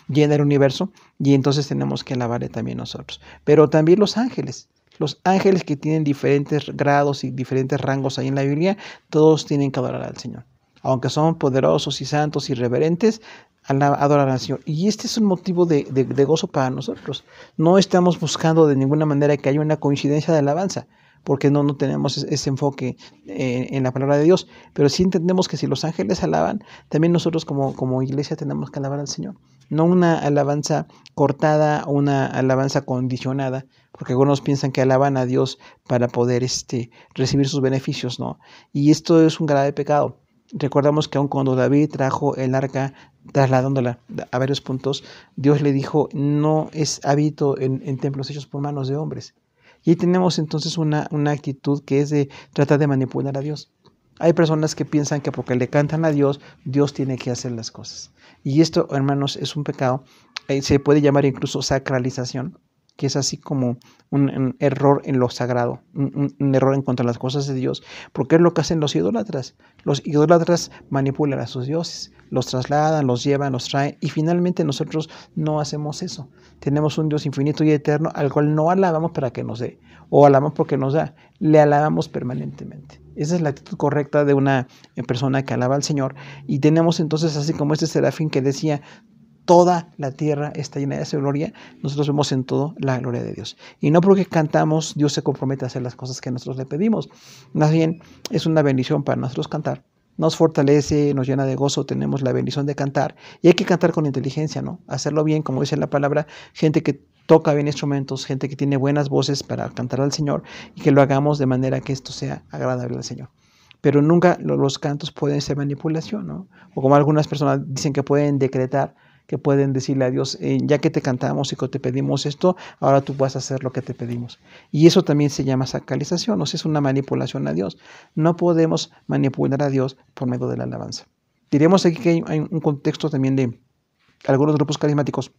llena el universo, y entonces tenemos que alabarle también nosotros. Pero también los ángeles. Los ángeles, que tienen diferentes grados y diferentes rangos ahí en la Biblia, todos tienen que adorar al Señor. Aunque son poderosos y santos y reverentes, adorar al Señor. Y este es un motivo de gozo para nosotros. No estamos buscando de ninguna manera que haya una coincidencia de alabanza, porque no tenemos ese enfoque en la palabra de Dios. Pero sí entendemos que si los ángeles alaban, también nosotros como iglesia tenemos que alabar al Señor. No una alabanza cortada o una alabanza condicionada, porque algunos piensan que alaban a Dios para poder recibir sus beneficios, ¿no? Y esto es un grave pecado. Recordamos que aun cuando David trajo el arca, trasladándola a varios puntos, Dios le dijo, no es hábito en templos hechos por manos de hombres. Y ahí tenemos entonces una actitud que es de tratar de manipular a Dios. Hay personas que piensan que porque le cantan a Dios, Dios tiene que hacer las cosas. Y esto, hermanos, es un pecado. Se puede llamar incluso sacralización, que es así como un error en lo sagrado, un error en contra de las cosas de Dios, porque es lo que hacen los idólatras. Los idólatras manipulan a sus dioses, los trasladan, los llevan, los traen, y finalmente nosotros no hacemos eso. Tenemos un Dios infinito y eterno al cual no alabamos para que nos dé, o alabamos porque nos da, le alabamos permanentemente. Esa es la actitud correcta de una persona que alaba al Señor. Y tenemos entonces, así como este serafín que decía, toda la tierra está llena de su gloria, nosotros vemos en todo la gloria de Dios. Y no porque cantamos, Dios se compromete a hacer las cosas que nosotros le pedimos. Más bien, es una bendición para nosotros cantar. Nos fortalece, nos llena de gozo, tenemos la bendición de cantar. Y hay que cantar con inteligencia, ¿no? Hacerlo bien, como dice la palabra, gente que toca bien instrumentos, gente que tiene buenas voces para cantar al Señor, y que lo hagamos de manera que esto sea agradable al Señor. Pero nunca los cantos pueden ser manipulación, ¿no? O como algunas personas dicen que pueden decretar, que pueden decirle a Dios, ya que te cantamos y que te pedimos esto, ahora tú vas a hacer lo que te pedimos. Y eso también se llama sacralización, o sea, es una manipulación a Dios. No podemos manipular a Dios por medio de la alabanza. Diríamos aquí que hay un contexto también de algunos grupos carismáticos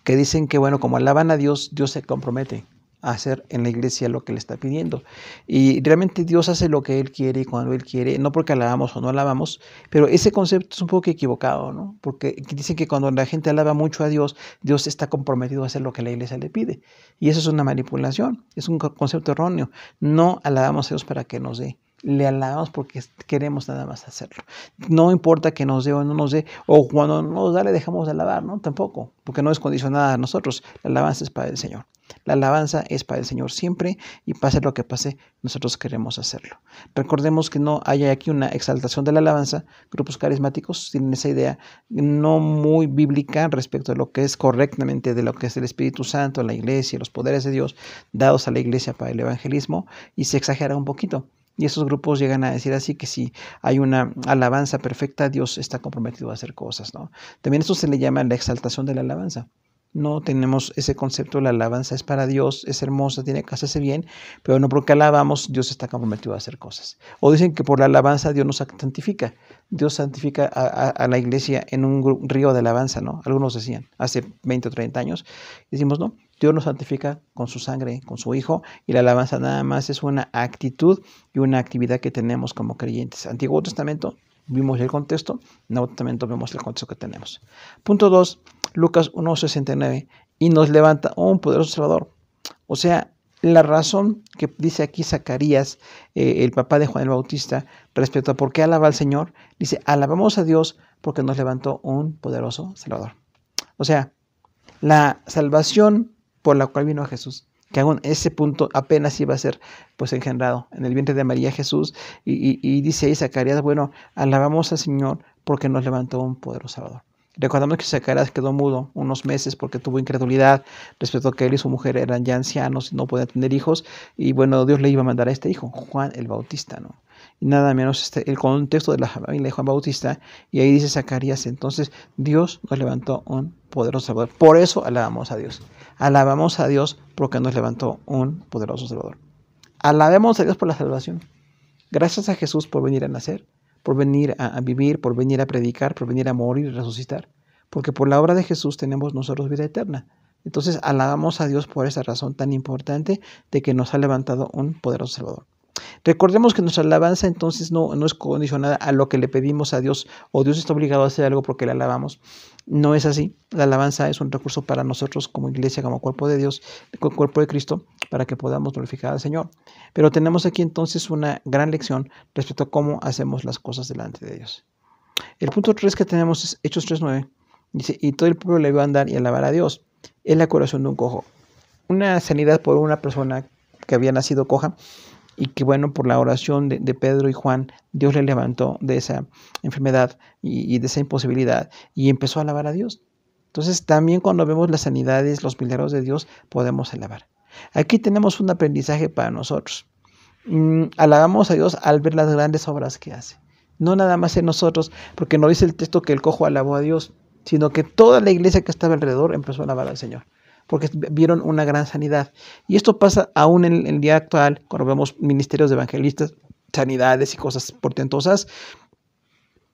que dicen que, bueno, como alaban a Dios, Dios se compromete a hacer en la iglesia lo que le está pidiendo. Y realmente Dios hace lo que Él quiere y cuando Él quiere, no porque alabamos o no alabamos, pero ese concepto es un poco equivocado, ¿no? Porque dicen que cuando la gente alaba mucho a Dios, Dios está comprometido a hacer lo que la iglesia le pide. Y eso es una manipulación, es un concepto erróneo. No alabamos a Dios para que nos dé. Le alabamos porque queremos nada más hacerlo. No importa que nos dé o no nos dé, o cuando no nos da le dejamos de alabar, ¿no? Tampoco, porque no es condicionada a nosotros. La alabanza es para el Señor. La alabanza es para el Señor siempre, y pase lo que pase, nosotros queremos hacerlo. Recordemos que no hay aquí una exaltación de la alabanza. Grupos carismáticos tienen esa idea no muy bíblica respecto a lo que es correctamente de lo que es el Espíritu Santo, la iglesia, los poderes de Dios dados a la iglesia para el evangelismo, y se exagera un poquito. Y esos grupos llegan a decir así que si hay una alabanza perfecta, Dios está comprometido a hacer cosas, ¿no? También esto se le llama la exaltación de la alabanza. No tenemos ese concepto, la alabanza es para Dios, es hermosa, tiene que hacerse bien, pero no porque alabamos, Dios está comprometido a hacer cosas. O dicen que por la alabanza Dios nos santifica. Dios santifica a la iglesia en un río de alabanza, ¿no? Algunos decían, hace 20 o 30 años. Decimos, no, Dios nos santifica con su sangre, con su Hijo, y la alabanza nada más es una actitud y una actividad que tenemos como creyentes. Antiguo Testamento, vimos el contexto, Nuevo Testamento vemos el contexto que tenemos. Punto 2, Lucas 1:69, y nos levanta un poderoso Salvador. O sea, la razón que dice aquí Zacarías, el papá de Juan el Bautista, respecto a por qué alaba al Señor, dice, alabamos a Dios porque nos levantó un poderoso Salvador. O sea, la salvación por la cual vino Jesús, que aún ese punto apenas iba a ser pues engendrado en el vientre de María Jesús, y dice ahí Zacarías, bueno, alabamos al Señor porque nos levantó un poderoso Salvador. Recordamos que Zacarías quedó mudo unos meses porque tuvo incredulidad respecto a que él y su mujer eran ya ancianos y no podían tener hijos, y bueno, Dios le iba a mandar a este hijo, Juan el Bautista, ¿no? Y nada menos el contexto de la familia de Juan Bautista, y ahí dice Zacarías, entonces Dios nos levantó un poderoso Salvador. Por eso alabamos a Dios. Alabamos a Dios porque nos levantó un poderoso Salvador. Alabemos a Dios por la salvación. Gracias a Jesús por venir a nacer, por venir a vivir, por venir a predicar, por venir a morir y resucitar. Porque por la obra de Jesús tenemos nosotros vida eterna. Entonces alabamos a Dios por esa razón tan importante de que nos ha levantado un poderoso Salvador. Recordemos que nuestra alabanza entonces no es condicionada a lo que le pedimos a Dios, o Dios está obligado a hacer algo porque le alabamos. No es así. La alabanza es un recurso para nosotros como iglesia, como cuerpo de Dios, como cuerpo de Cristo, para que podamos glorificar al Señor. Pero tenemos aquí entonces una gran lección respecto a cómo hacemos las cosas delante de Dios. El punto 3 que tenemos es Hechos 3:9. Dice, y todo el pueblo le vio andar y alabar a Dios. Es la curación de un cojo. Una sanidad por una persona que había nacido coja, y que bueno, por la oración de Pedro y Juan, Dios le levantó de esa enfermedad y de esa imposibilidad, y empezó a alabar a Dios. Entonces también cuando vemos las sanidades, los milagros de Dios, podemos alabar. Aquí tenemos un aprendizaje para nosotros. Alabamos a Dios al ver las grandes obras que hace. No nada más en nosotros, porque no dice el texto que el cojo alabó a Dios, sino que toda la iglesia que estaba alrededor empezó a alabar al Señor, porque vieron una gran sanidad. Y esto pasa aún en el día actual, cuando vemos ministerios de evangelistas, sanidades y cosas portentosas,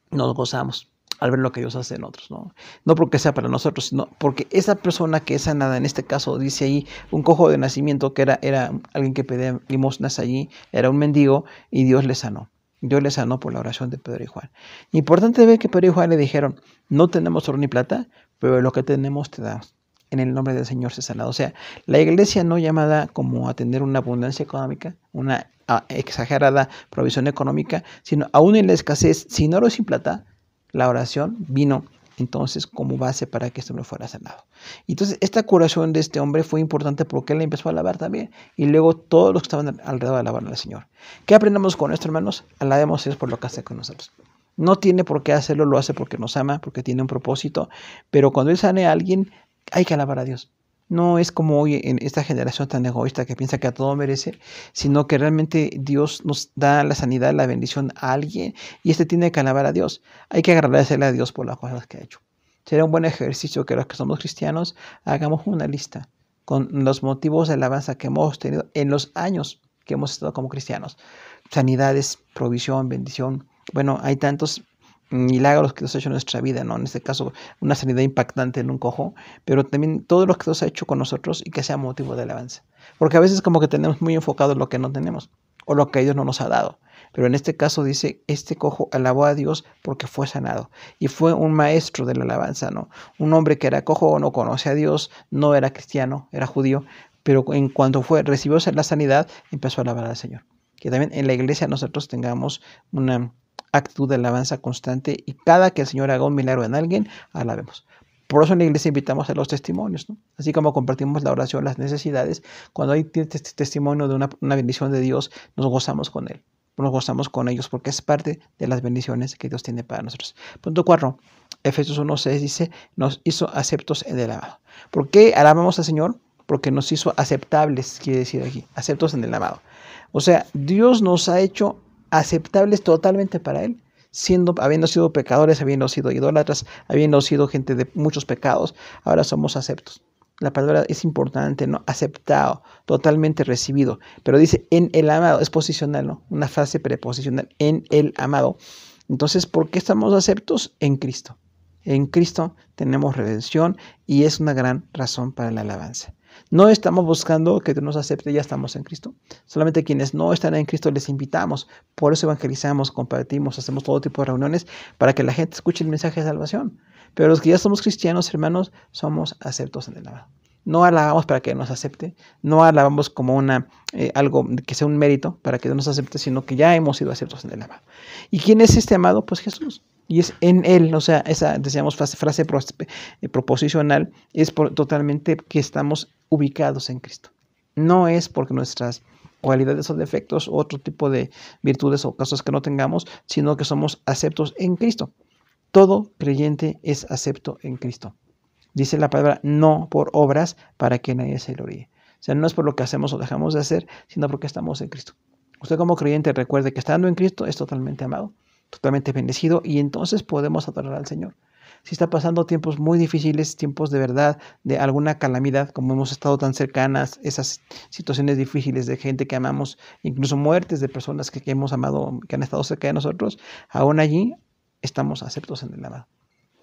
nos gozamos al ver lo que Dios hace en otros, ¿no? No porque sea para nosotros, sino porque esa persona que es sanada, en este caso dice ahí, un cojo de nacimiento, que era alguien que pedía limosnas allí, era un mendigo, y Dios le sanó. Dios le sanó por la oración de Pedro y Juan. Importante ver que Pedro y Juan le dijeron, no tenemos oro ni plata, pero lo que tenemos te damos. En el nombre del Señor se sanado. O sea, la iglesia no llamada como a tener una abundancia económica, una exagerada provisión económica, sino aún en la escasez, sin oro y sin plata, la oración vino entonces como base para que este hombre fuera sanado. Entonces esta curación de este hombre fue importante porque él empezó a alabar también, y luego todos los que estaban alrededor alabaron al Señor. ¿Qué aprendemos con esto, hermanos? Alabemos a Dios por lo que hace con nosotros. No tiene por qué hacerlo, lo hace porque nos ama, porque tiene un propósito, pero cuando Él sane a alguien, hay que alabar a Dios. No es como hoy en esta generación tan egoísta que piensa que a todo merece, sino que realmente Dios nos da la sanidad, la bendición a alguien, y tiene que alabar a Dios. Hay que agradecerle a Dios por las cosas que ha hecho. Será un buen ejercicio que los que somos cristianos hagamos una lista con los motivos de alabanza que hemos tenido en los años que hemos estado como cristianos. Sanidades, provisión, bendición. Bueno, hay tantos milagros que Dios ha hecho en nuestra vida, ¿no? En este caso, una sanidad impactante en un cojo, pero también todo lo que Dios ha hecho con nosotros y que sea motivo de alabanza. Porque a veces como que tenemos muy enfocado lo que no tenemos o lo que Dios no nos ha dado. Pero en este caso dice, este cojo alabó a Dios porque fue sanado. Y fue un maestro de la alabanza, ¿no? Un hombre que era cojo, no conocía a Dios, no era cristiano, era judío, pero en cuanto recibió la sanidad, empezó a alabar al Señor. Que también en la iglesia nosotros tengamos una actitud de alabanza constante, y cada que el Señor haga un milagro en alguien, alabemos. Por eso en la iglesia invitamos a los testimonios, ¿no? Así como compartimos la oración, las necesidades, cuando hay testimonio de una bendición de Dios, nos gozamos con él, nos gozamos con ellos, porque es parte de las bendiciones que Dios tiene para nosotros. Punto 4, Efesios 1:6 dice, nos hizo aceptos en el amado. ¿Por qué alabamos al Señor? Porque nos hizo aceptables, quiere decir aquí, aceptos en el amado. O sea, Dios nos ha hecho aceptables totalmente para Él, habiendo sido pecadores, habiendo sido idólatras, habiendo sido gente de muchos pecados, ahora somos aceptos. La palabra es importante, ¿no? Aceptado, totalmente recibido. Pero dice en el amado, es posicional, ¿no? Una frase preposicional, en el amado. Entonces, ¿por qué estamos aceptos? En Cristo. En Cristo tenemos redención, y es una gran razón para la alabanza. No estamos buscando que Dios nos acepte, ya estamos en Cristo. Solamente quienes no están en Cristo les invitamos. Por eso evangelizamos, compartimos, hacemos todo tipo de reuniones para que la gente escuche el mensaje de salvación. Pero los que ya somos cristianos, hermanos, somos aceptos en el amado. No alabamos para que nos acepte, no alabamos como algo que sea un mérito para que nos acepte, sino que ya hemos sido aceptos en el amado. ¿Y quién es este amado? Pues Jesús. Y es en Él, o sea, esa, decíamos, frase proposicional, es totalmente que estamos ubicados en Cristo. No es porque nuestras cualidades o defectos o otro tipo de virtudes o cosas que no tengamos, sino que somos aceptos en Cristo. Todo creyente es acepto en Cristo. Dice la palabra, no por obras para que nadie se gloríe. O sea, no es por lo que hacemos o dejamos de hacer, sino porque estamos en Cristo. Usted como creyente recuerde que estando en Cristo es totalmente amado, totalmente bendecido, y entonces podemos adorar al Señor. Si está pasando tiempos muy difíciles, tiempos de verdad, de alguna calamidad, como hemos estado tan cercanas, esas situaciones difíciles de gente que amamos, incluso muertes de personas que hemos amado, que han estado cerca de nosotros, aún allí estamos aceptos en el amado.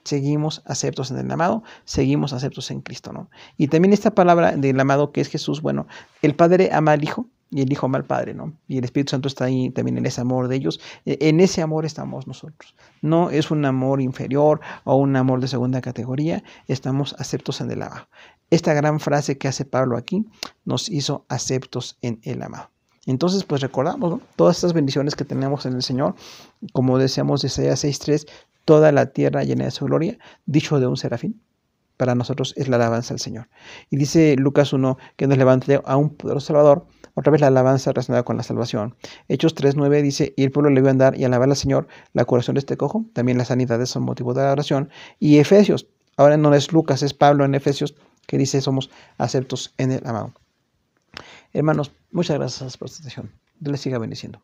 Seguimos aceptos en el amado, seguimos aceptos en Cristo, ¿no? Y también esta palabra del amado que es Jesús, bueno, el Padre ama al Hijo y el Hijo ama al Padre, ¿no? Y el Espíritu Santo está ahí también en ese amor de ellos. En ese amor estamos nosotros. No es un amor inferior o un amor de segunda categoría, estamos aceptos en el amado. Esta gran frase que hace Pablo aquí nos hizo aceptos en el amado. Entonces, pues recordamos, ¿no? Todas estas bendiciones que tenemos en el Señor, como decíamos de Isaías 6:3, toda la tierra llena de su gloria, dicho de un serafín, para nosotros es la alabanza al Señor. Y dice Lucas 1 que nos levante a un poderoso Salvador, otra vez la alabanza relacionada con la salvación. Hechos 3:9 dice, y el pueblo le vio andar y alabar al Señor, la curación de este cojo, también las sanidades son motivo de la oración. Y Efesios, ahora no es Lucas, es Pablo en Efesios, que dice, somos aceptos en el amado. Hermanos, muchas gracias por su atención. Dios les siga bendiciendo.